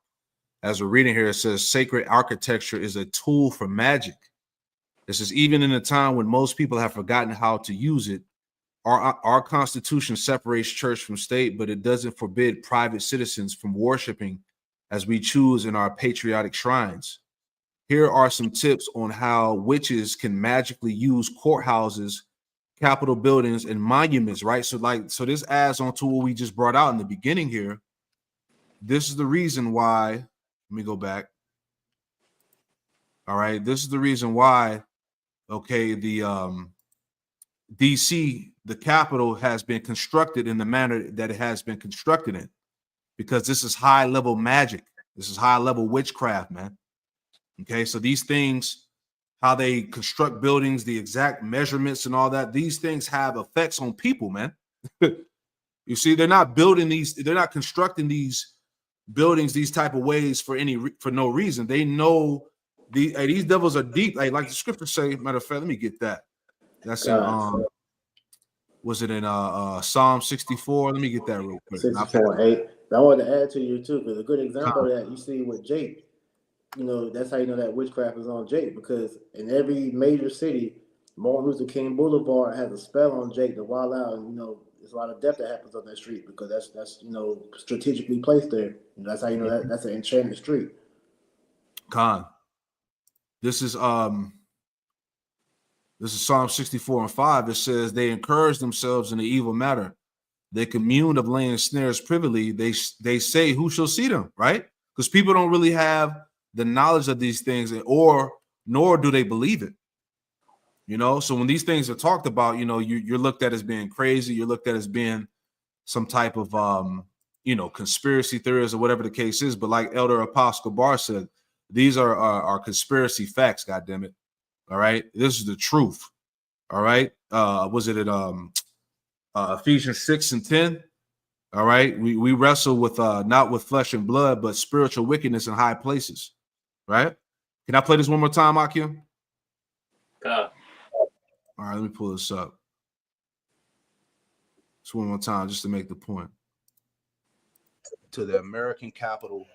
As we're reading here, it says sacred architecture is a tool for magic. This is even in a time when most people have forgotten how to use it. Our Constitution separates church from state, but it doesn't forbid private citizens from worshiping as we choose in our patriotic shrines. Here are some tips on how witches can magically use courthouses, Capitol buildings, and monuments, right? So this adds on to what we just brought out in the beginning here. This is the reason why, let me go back. All right, this is the reason why, okay, the DC, the Capitol has been constructed in the manner that it has been constructed in, because this is high level magic. This is high level witchcraft, man. Okay, so these things, how they construct buildings, the exact measurements and all that, these things have effects on people, man. You see, they're not constructing these buildings these type of ways for no reason. They know these devils are deep. Like the scriptures say, matter of fact, let me get that. That's in was it in Psalm 64? Let me get that real quick. 64:8. I wanted to add to you too, because a good example of that you see with Jake. That's how you know that witchcraft is on Jake, because in every major city, Martin Luther King Boulevard has a spell on Jake to wild out, and there's a lot of death that happens on that street because that's strategically placed there. That's how you know that's an enchanted street. This is Psalm 64:5. It says they encourage themselves in the evil matter. They commune of laying snares privily. They say, who shall see them, right? Because people don't really have the knowledge of these things, nor do they believe it. So when these things are talked about, you're looked at as being crazy. You're looked at as being some type of conspiracy theories or whatever the case is. But like Elder Apostle Bar said, these are conspiracy facts. God damn it! All right, this is the truth. All right, was it at Ephesians 6:10? All right, we wrestle with not with flesh and blood, but spiritual wickedness in high places. Right? Can I play this one more time, Akim? All right, let me pull this up. Just one more time, just to make the point. To the American Capitol.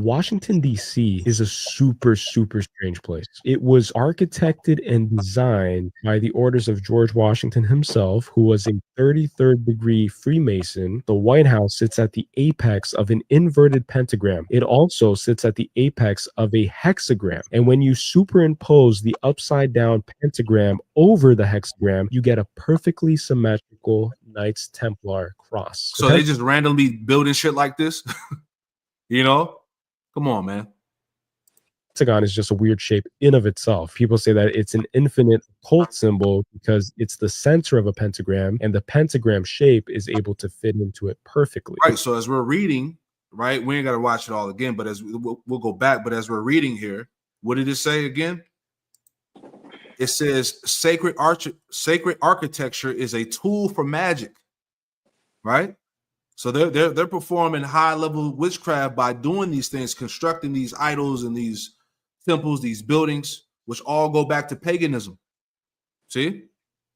Washington, D.C. is a super, super strange place. It was architected and designed by the orders of George Washington himself, who was a 33rd degree Freemason. The White House sits at the apex of an inverted pentagram. It also sits at the apex of a hexagram. And when you superimpose the upside down pentagram over the hexagram, you get a perfectly symmetrical Knights Templar cross. So they just randomly building shit like this, you know? Come on, man. Pentagon is just a weird shape in of itself. People say that it's an infinite occult symbol because it's the center of a pentagram, and the pentagram shape is able to fit into it perfectly. Right. So as we're reading, right, we ain't got to watch it all again, but as we'll go back. But as we're reading here, what did it say again? It says sacred architecture is a tool for magic, right? So they're performing high level witchcraft by doing these things, constructing these idols and these temples, these buildings, which all go back to paganism. See,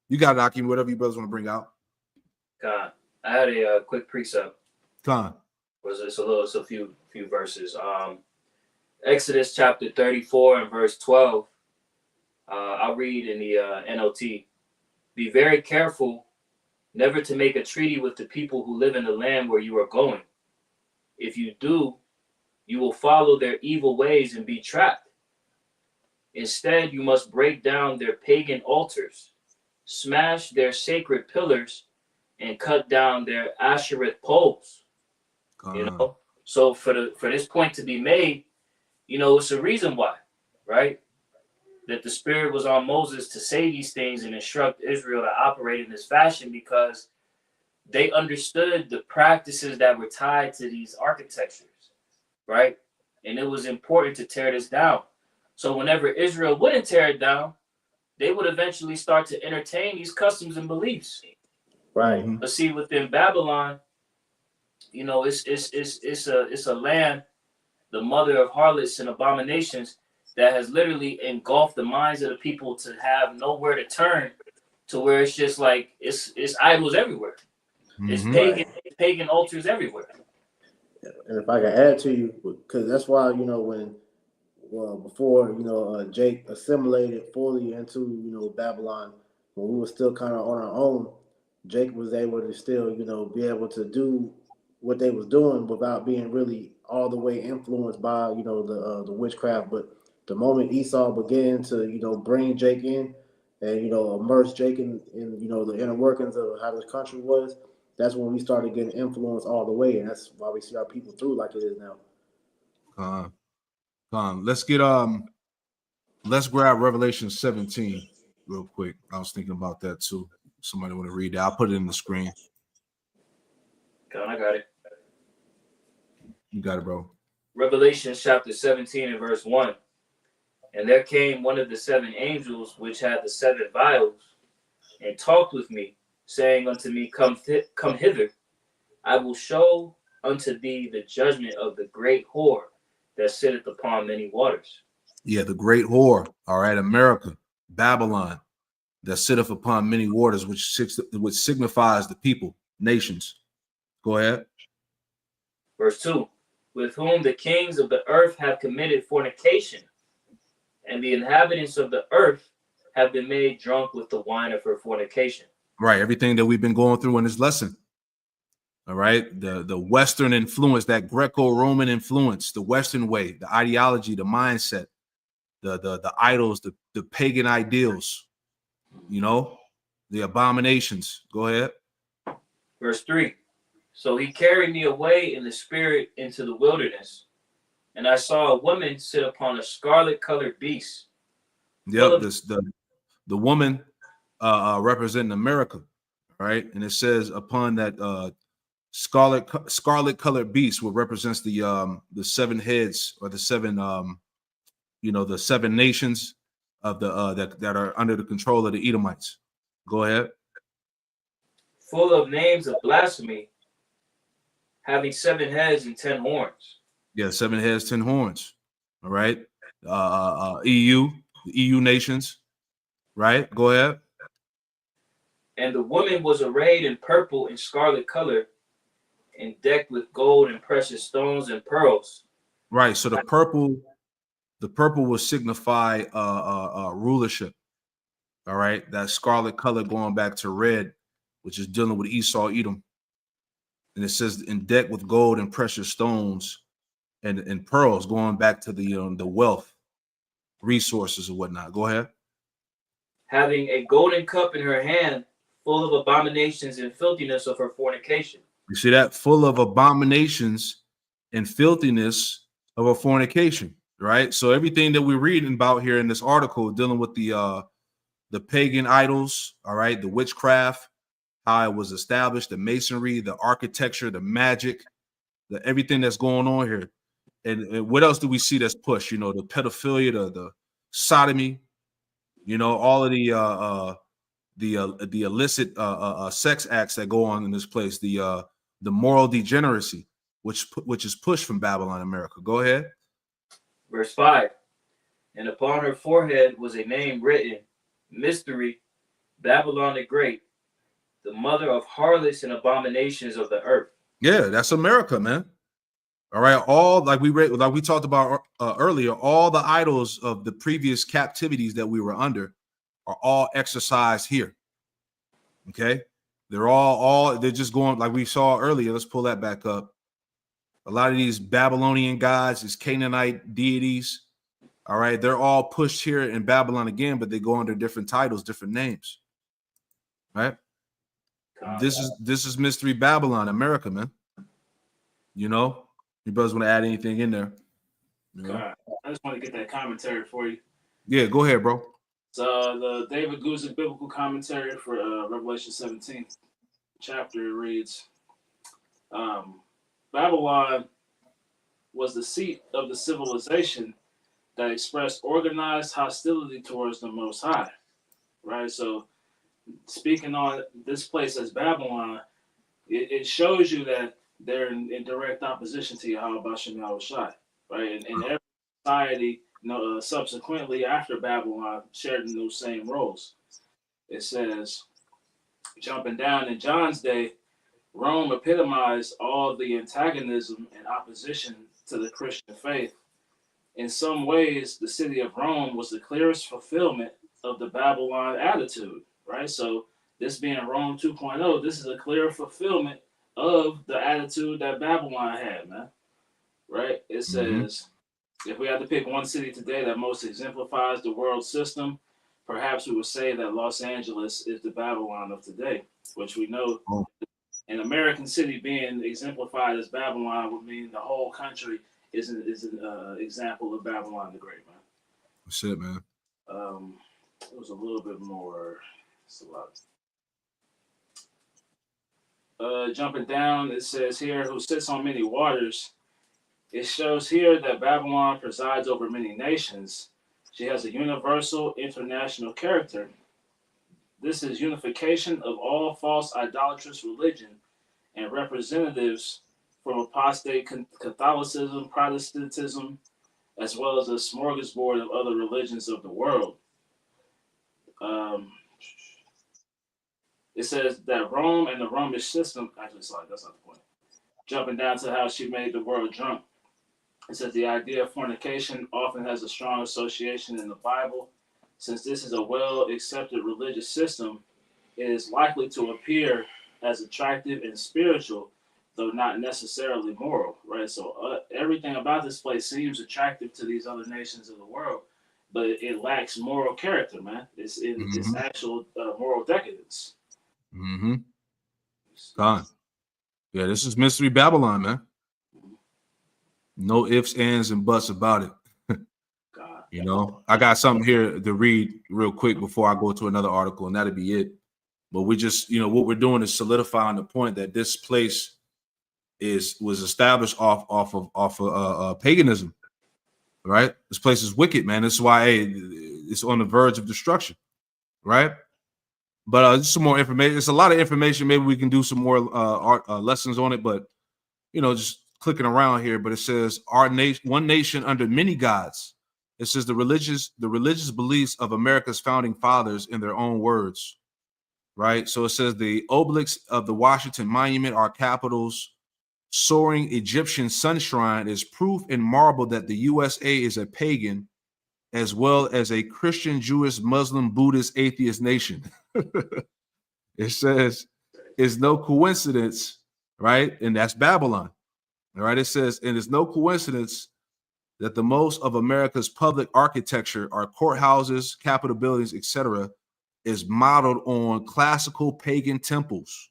you got it, Akim, whatever you brothers want to bring out. God, I had a quick precept. Come on. It's a few verses. Exodus chapter 34 and verse 12. I'll read in the NLT. Be very careful never to make a treaty with the people who live in the land where you are going. If you do, you will follow their evil ways and be trapped. Instead, you must break down their pagan altars, smash their sacred pillars, and cut down their Ashereth poles. You know, so for this point to be made, you know, it's a reason why, right? That the Spirit was on Moses to say these things and instruct Israel to operate in this fashion, because they understood the practices that were tied to these architectures, right? And it was important to tear this down. So whenever Israel wouldn't tear it down, they would eventually start to entertain these customs and beliefs. Right. But see, within Babylon, you know, it's a land, the mother of harlots and abominations, that has literally engulfed the minds of the people to have nowhere to turn, to where it's just like it's idols everywhere. It's pagan altars everywhere. And if I can add to you, because that's why, you know, before, you know, Jake assimilated fully into, you know, Babylon, when we were still kind of on our own, Jake was able to still, you know, be able to do what they was doing without being really all the way influenced by, you know, the witchcraft. But the moment Esau began to, you know, bring Jake in and, you know, immerse Jake in, you know, the inner workings of how this country was, that's when we started getting influenced all the way. And that's why we see our people through like it is now. Let's grab Revelation 17 real quick. I was thinking about that too. Somebody want to read that? I'll put it in the screen. God, I got it. You got it, bro. Revelation chapter 17 and verse 1. And there came one of the seven angels which had the seven vials, and talked with me, saying unto me, Come hither, I will show unto thee the judgment of the great whore that sitteth upon many waters. Yeah, the great whore, all right, America, Babylon, that sitteth upon many waters, which signifies the people, nations. Go ahead. Verse 2. With whom the kings of the earth have committed fornication, and the inhabitants of the earth have been made drunk with the wine of her fornication. Right, everything that we've been going through in this lesson. All right, the Western influence, that Greco-Roman influence, the Western way, the ideology, the mindset, the idols, the pagan ideals, you know, the abominations. Go ahead. Verse 3. So he carried me away in the spirit into the wilderness, and I saw a woman sit upon a scarlet-colored beast. Yep, the woman representing America, right? And it says upon that scarlet-colored beast, what represents the seven heads, or the seven you know, the seven nations of the that are under the control of the Edomites. Go ahead. Full of names of blasphemy, having 7 heads and 10 horns. Yeah, 7 heads, 10 horns. All right. EU, the EU nations. Right. Go ahead. And the woman was arrayed in purple and scarlet color, and decked with gold and precious stones and pearls, Right. So the purple will signify rulership. All right. That scarlet color going back to red, which is dealing with Esau, Edom. And it says, "In decked with gold and precious stones and pearls," going back to the wealth, resources and whatnot. Go ahead. Having a golden cup in her hand, full of abominations and filthiness of her fornication. You see that? Full of abominations and filthiness of a fornication, right? So everything that we're reading about here in this article dealing with the pagan idols, all right, the witchcraft, how it was established, the masonry, the architecture, the magic, everything that's going on here. And what else do we see that's pushed? You know, the pedophilia, the sodomy, you know, all of the illicit sex acts that go on in this place, the moral degeneracy, which is pushed from Babylon, America. Go ahead. Verse 5. And upon her forehead was a name written, Mystery, Babylon the Great, the mother of harlots and abominations of the earth. Yeah, that's America, man. All right, all like we talked about earlier, all the idols of the previous captivities that we were under are all exercised here. Okay, they're just going like we saw earlier. Let's pull that back up. A lot of these Babylonian gods, these Canaanite deities, all right, they're all pushed here in Babylon again, but they go under different titles, different names. Right? This is Mystery Babylon, America, man. You know, you brothers want to add anything in there? You know? God, I just want to get that commentary for you. Yeah, go ahead, bro. So the David Guzik biblical commentary for Revelation 17 chapter reads, Babylon was the seat of the civilization that expressed organized hostility towards the Most High, right? So speaking on this place as Babylon, it shows you that they're in direct opposition to Yahweh Bashem Yahushai, right? And every society, subsequently after Babylon shared in those same roles. It says, jumping down in John's day, Rome epitomized all the antagonism and opposition to the Christian faith. In some ways, the city of Rome was the clearest fulfillment of the Babylon attitude, right? So this being Rome 2.0, this is a clear fulfillment of the attitude that Babylon had, man, right? It says, if we had to pick one city today that most exemplifies the world system, perhaps we would say that Los Angeles is the Babylon of today, which we know an American city being exemplified as Babylon would mean the whole country is an example of Babylon the Great, man. That's it, man. It was a little bit more. It's a lot. Jumping down, it says here, who sits on many waters. It shows here that Babylon presides over many nations. She has a universal international character. This is unification of all false idolatrous religion and representatives from apostate Catholicism, Protestantism, as well as a smorgasbord of other religions of the world. It says that Rome and the Romish system, actually, sorry, that's not the point. Jumping down to how she made the world drunk. It says the idea of fornication often has a strong association in the Bible. Since this is a well-accepted religious system, it is likely to appear as attractive and spiritual, though not necessarily moral, right? So everything about this place seems attractive to these other nations of the world, but it lacks moral character, man. It's actual moral decadence. God. Yeah, this is Mystery Babylon, man. No ifs, ands, and buts about it. God. You know, I got something here to read real quick before I go to another article, and that'll be it. But we just, what we're doing is solidifying the point that this place was established off of paganism, right? This place is wicked, man. This is why it's on the verge of destruction, right? But just some more information. It's a lot of information. Maybe we can do some more lessons on it. But just clicking around here. But it says our nation, one nation under many gods. It says the religious beliefs of America's founding fathers in their own words, right? So it says the obelisks of the Washington Monument are capitals soaring Egyptian sun shrine is proof in marble that the USA is a pagan as well as a Christian, Jewish, Muslim, Buddhist, atheist nation. It says, it's no coincidence, right? And that's Babylon. All right. It says, and it's no coincidence that the most of America's public architecture, our courthouses, Capitol buildings, etc., is modeled on classical pagan temples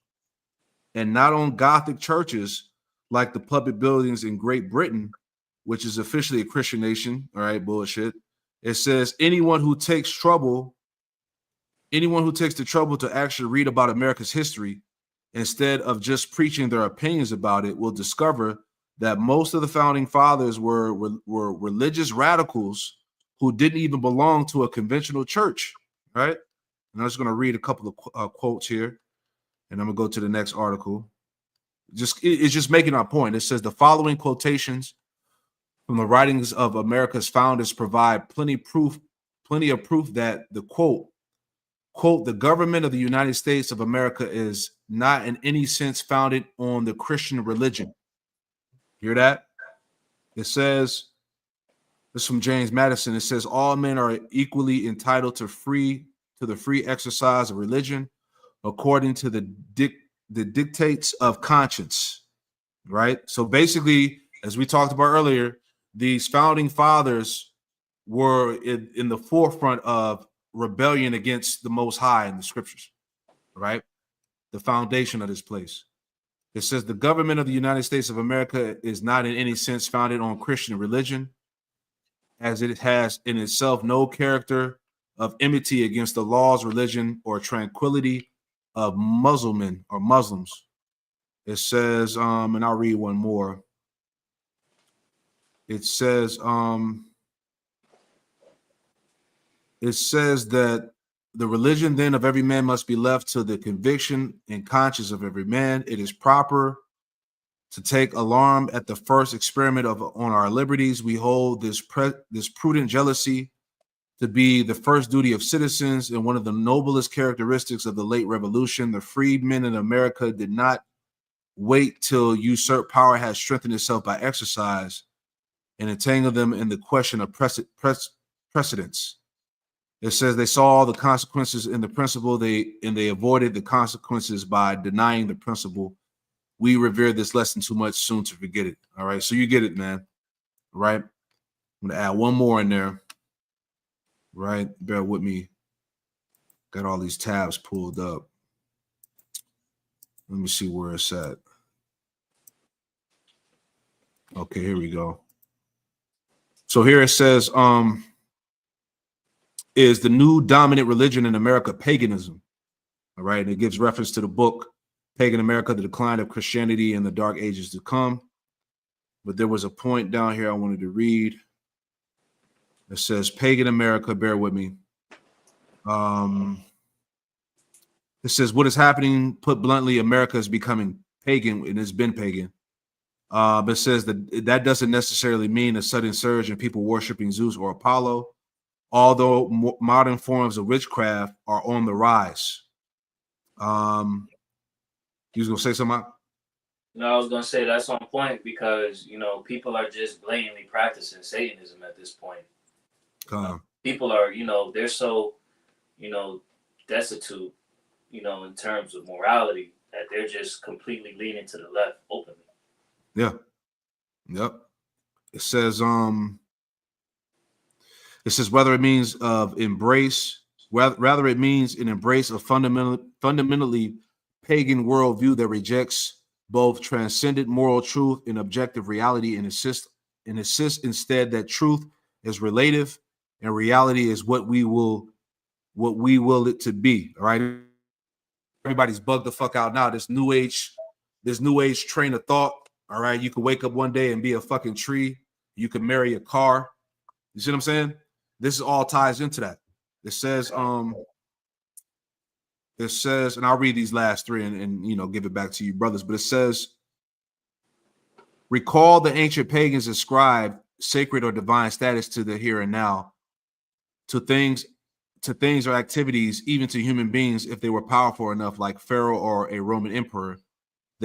and not on Gothic churches like the public buildings in Great Britain, which is officially a Christian nation. All right, bullshit. It says anyone who takes the trouble to actually read about America's history instead of just preaching their opinions about it will discover that most of the founding fathers were religious radicals who didn't even belong to a conventional church, right? And I'm just going to read a couple of quotes here, and I'm going to go to the next article. It's just making our point. It says the following quotations from the writings of America's founders provide plenty of proof that the quote, the government of the United States of America is not in any sense founded on the Christian religion. Hear that? It says, this is from James Madison. It says, all men are equally entitled to the free exercise of religion according to the dictates of conscience, right? So basically, as we talked about earlier, these founding fathers were in the forefront of rebellion against the Most High in the scriptures, right? The foundation of this place. It says the government of the United States of America is not in any sense founded on Christian religion, as it has in itself no character of enmity against the laws, religion, or tranquility of Muslims. It says, and I'll read one more. It says that the religion then of every man must be left to the conviction and conscience of every man. It is proper to take alarm at the first experiment on our liberties. We hold this prudent jealousy to be the first duty of citizens and one of the noblest characteristics of the late revolution. The freedmen in America did not wait till usurped power had strengthened itself by exercise and entangle them in the question of precedence. It says they saw the consequences in the principle, they avoided the consequences by denying the principle. We revere this lesson too much soon to forget it. All right, so you get it, man. All right, I'm gonna add one more in there. Right, bear with me. Got all these tabs pulled up. Let me see where it's at. Okay, here we go. So here it says, is the new dominant religion in America paganism? All right, and it gives reference to the book Pagan America, the Decline of Christianity in the Dark Ages to Come. But there was a point down here I wanted to read. It says Pagan America, bear with me. It says what is happening, put bluntly, America is becoming pagan and it's been pagan. But it says that doesn't necessarily mean a sudden surge in people worshiping Zeus or Apollo, although modern forms of witchcraft are on the rise. You was gonna say something? No, I was gonna say that's on point because people are just blatantly practicing Satanism at this point. People are, they're so, destitute, in terms of morality that they're just completely leaning to the left openly. Yeah. Yep. It says whether it means of embrace, rather it means an embrace of fundamentally pagan worldview that rejects both transcendent moral truth and objective reality and insists instead that truth is relative and reality is what we will it to be. All right. Everybody's bugged the fuck out now. This new age train of thought. All right. You can wake up one day and be a fucking tree. You can marry a car. You see what I'm saying? This all ties into that. It says, and I'll read these last three and give it back to you, brothers. But it says, recall the ancient pagans ascribed sacred or divine status to the here and now, to things or activities, even to human beings, if they were powerful enough, like Pharaoh or a Roman emperor.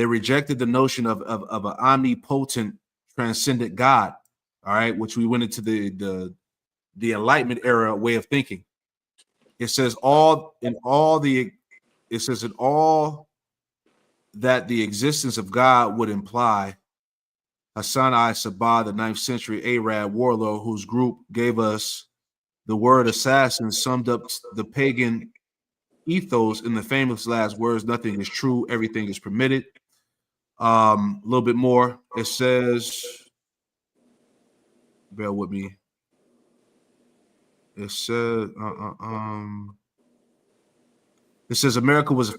They rejected the notion of an omnipotent, transcendent God. All right, which we went into the Enlightenment era way of thinking. It says all that the existence of God would imply. Hassan I-Sabah, the 9th century Arab warlord whose group gave us the word assassin, summed up the pagan ethos in the famous last words, nothing is true, everything is permitted. A little bit more. It says, bear with me. It says, it says America was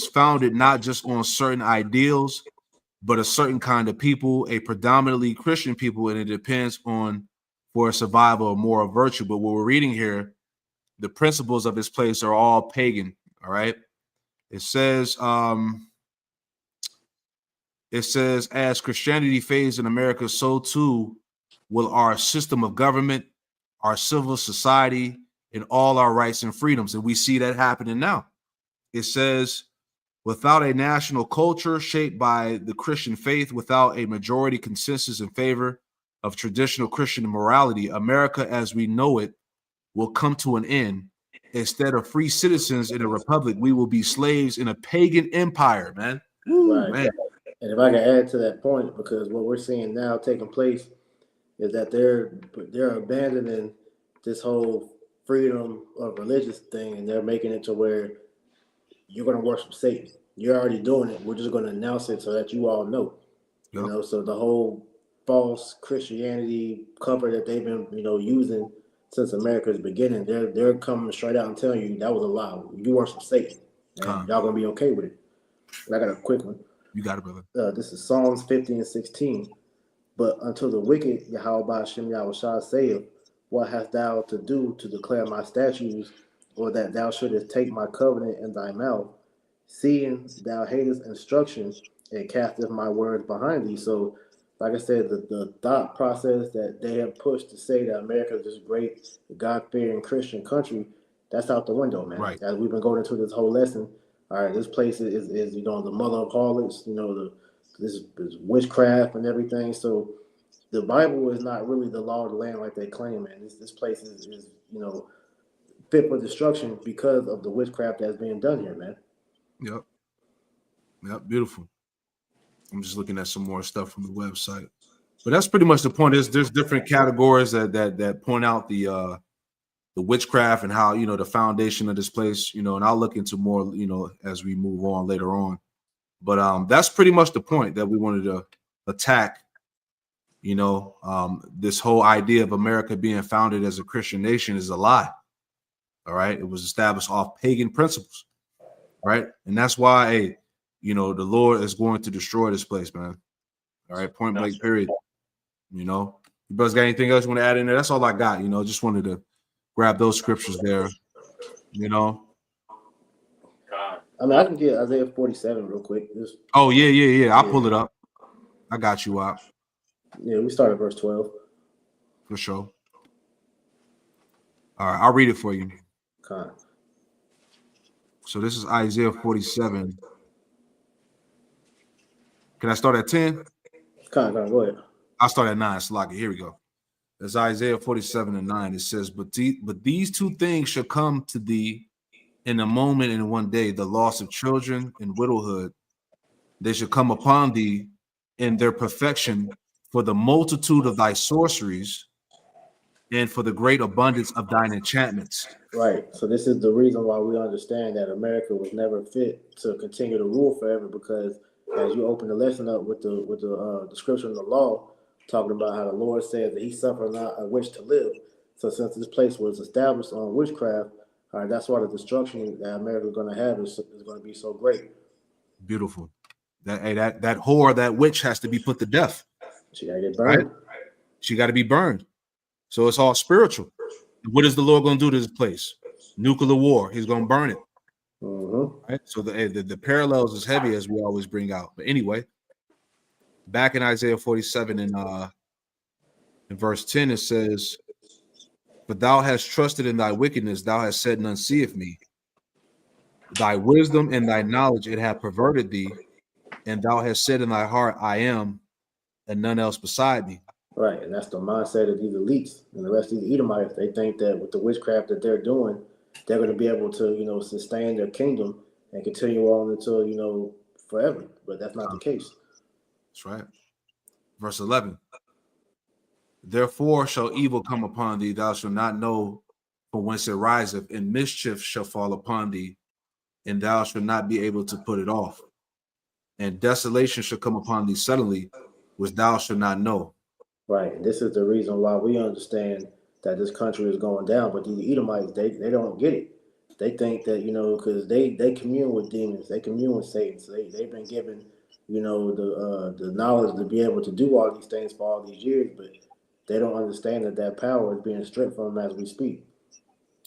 founded not just on certain ideals, but a certain kind of people, a predominantly Christian people, and it depends on for survival of moral virtue. But what we're reading here, the principles of this place are all pagan. All right. It says, as Christianity fades in America, so too will our system of government, our civil society, and all our rights and freedoms. And we see that happening now. It says, without a national culture shaped by the Christian faith, without a majority consensus in favor of traditional Christian morality, America as we know it will come to an end. Instead of free citizens in a republic, we will be slaves in a pagan empire, man. Ooh, Right. man. And if I can add to that point, because what we're seeing now taking place is that they're abandoning this whole freedom of religious thing, and they're making it to where you're going to worship Satan. You're already doing it. We're just going to announce it so that you all know. Yep. You know, so the whole false Christianity cover that they've been, using since America's beginning, they're coming straight out and telling you that was a lie. You worship Satan, and y'all gonna be okay with it. And I got a quick one. You got it, brother. This is Psalms 50 and 16. But until the wicked, Yahweh Shem Yahushua saith, what hast thou to do to declare my statutes, or that thou shouldest take my covenant in thy mouth, seeing thou hatest instruction and casteth my words behind thee? So, like I said, the thought process that they have pushed to say that America is this great God-fearing Christian country, that's out the window, man. Right. As we've been going into this whole lesson, all right, this place is the mother of harlots, this witchcraft and everything. So the Bible is not really the law of the land like they claim, man. This place is fit for destruction because of the witchcraft that's being done here, man. Yep, beautiful. I'm just looking at some more stuff from the website, but that's pretty much the point. There's different categories that point out the witchcraft and how the foundation of this place, and I'll look into more as we move on later on. But that's pretty much the point that we wanted to attack. This whole idea of America being founded as a Christian nation is a lie. All right, it was established off pagan principles, right? And that's why the Lord is going to destroy this place, man. All right, point blank, period. You guys got anything else you want to add in there? That's all I got. Just wanted to grab those scriptures there. God. I mean, I can get Isaiah 47 real quick. Oh yeah. I'll pull it up. I got you out. Yeah, we start at verse 12. For sure. All right, I'll read it for you. God. So this is Isaiah 47. Can I start at 10? God, go ahead. I'll start at 9. Slocky. Here we go. It's Isaiah 47 and 9. It says, but these two things shall come to thee in a moment and in one day, the loss of children and widowhood. They shall come upon thee in their perfection for the multitude of thy sorceries and for the great abundance of thine enchantments. Right. So this is the reason why we understand that America was never fit to continue to rule forever, because as you open the lesson up with the description of the law, talking about how the Lord says that he suffered not a wish to live. So since this place was established on witchcraft, all right, that's why the destruction that America is going to have is going to be so great. Beautiful. That whore, that witch has to be put to death. She got to get burned. Right? She got to be burned. So it's all spiritual. What is the Lord going to do to this place? Nuclear war. He's going to burn it. Mm-hmm. Right? So the parallels is heavy, as we always bring out. But anyway, back in Isaiah 47 in verse 10, it says, but thou hast trusted in thy wickedness, thou hast said, none seeth me. Thy wisdom and thy knowledge, it hath perverted thee. and thou hast said in thy heart, I am, and none else beside me. Right, and that's the mindset of these elites and the rest of these Edomites. They think that with the witchcraft that they're doing, they're going to be able to, sustain their kingdom and continue on until, forever. But that's not the case. That's right. Verse 11. Therefore shall evil come upon thee, thou shalt not know from whence it riseth, and mischief shall fall upon thee, and thou shalt not be able to put it off. And desolation shall come upon thee suddenly, which thou shalt not know. Right, and this is the reason why we understand that this country is going down. But these Edomites, they don't get it. They think that, because they commune with demons, they commune with Satan. So they've been given, the knowledge to be able to do all these things for all these years, but they don't understand that power is being stripped from them as we speak.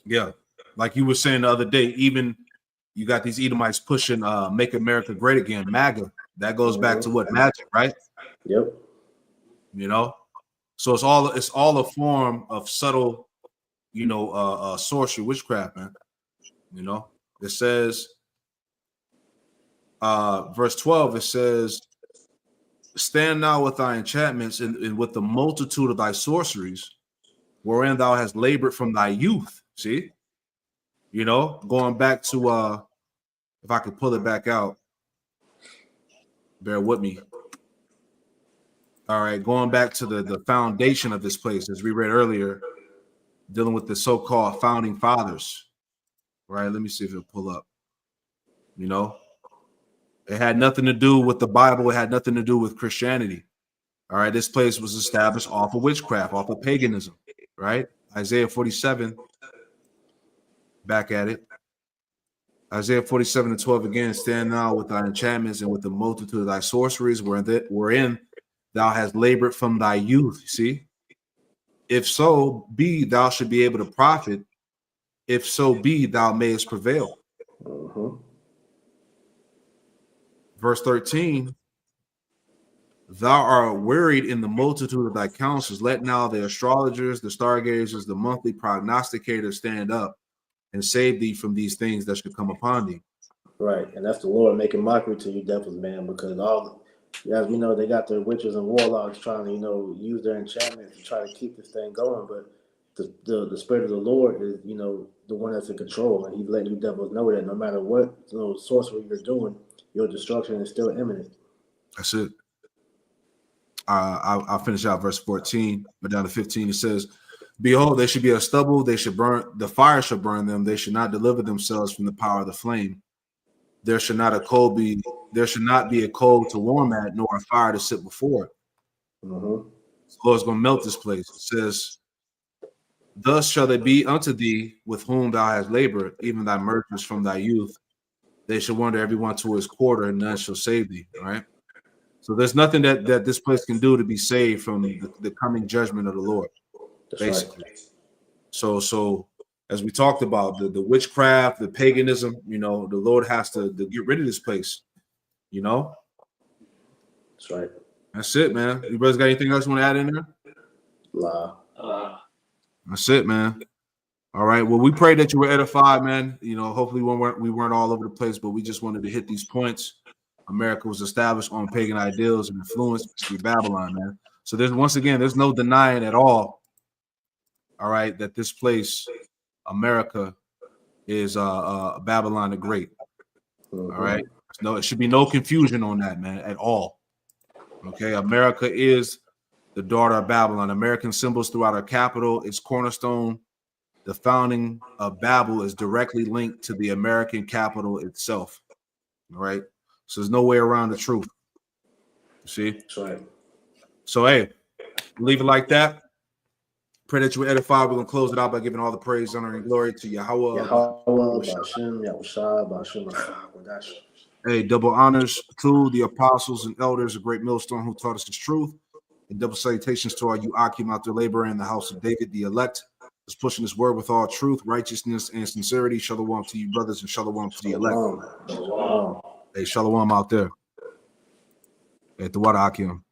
Yeah, like you were saying the other day, even you got these Edomites pushing Make America Great Again, MAGA. That goes back to what? Magic, right? Yep. So it's all a form of subtle, sorcery, witchcraft, man. It says, verse 12, it says, stand now with thy enchantments and with the multitude of thy sorceries, wherein thou hast labored from thy youth. See, going back to if I could pull it back out, bear with me. All right, going back to the foundation of this place, as we read earlier, dealing with the so-called founding fathers. Right, let me see if it'll pull up. It had nothing to do with the Bible. It had nothing to do with Christianity. All right, this place was established off of witchcraft, off of paganism. Right, Isaiah 47. Back at it. Isaiah 47:12 again. Stand now with thy enchantments and with the multitude of thy sorceries, wherein thou hast labored from thy youth. See, if so be thou should be able to profit. If so be thou mayest prevail. Verse 13. Thou art wearied in the multitude of thy counsels. Let now the astrologers, the stargazers, the monthly prognosticators stand up and save thee from these things that should come upon thee. Right, and that's the Lord making mockery to you devils, man, because as we know, they got their witches and warlocks trying to, use their enchantments to try to keep this thing going, but the spirit of the Lord is, the one that's in control, and he's letting you devils know that no matter what sorcery you're doing, your destruction is still imminent. That's it. I'll finish out verse 14, but down to 15 it says, behold, they should be a stubble, they should burn, the fire shall burn them, they should not deliver themselves from the power of the flame. There should not be a coal to warm at, nor a fire to sit before it. The Lord's gonna melt this place. It says, thus shall they be unto thee with whom thou hast labored, even thy merchants from thy youth. They shall wander everyone to his quarter, and none shall save thee. All right. So there's nothing that this place can do to be saved from the coming judgment of the Lord. That's basically. Right. So as we talked about the witchcraft, the paganism, the Lord has to get rid of this place. That's right. That's it, man. You brothers got anything else you want to add in there? Nah. That's it, man. All right. Well, we pray that you were edified, man. Hopefully we weren't all over the place, but we just wanted to hit these points. America was established on pagan ideals and influenced through Babylon, man. So there's no denying at all right, that this place, America, is Babylon the Great. All right. No, it should be no confusion on that, man, at all. Okay. America is the daughter of Babylon. American symbols throughout our capital, its cornerstone. The founding of Babel is directly linked to the American capital itself. All right. So there's no way around the truth. See? That's right. So, hey, leave it like that. Pray that you were edified. We're going to close it out by giving all the praise, honor, and glory to Yahweh. Hey, double honors to the apostles and elders, a great millstone who taught us the truth. And double salutations to our Akim out there laboring in the house of David, the elect, is pushing this word with all truth, righteousness, and sincerity. Shalom to you, brothers, and shalom to the elect. Shalom. Hey, shalom out there. Hey, the water Akim.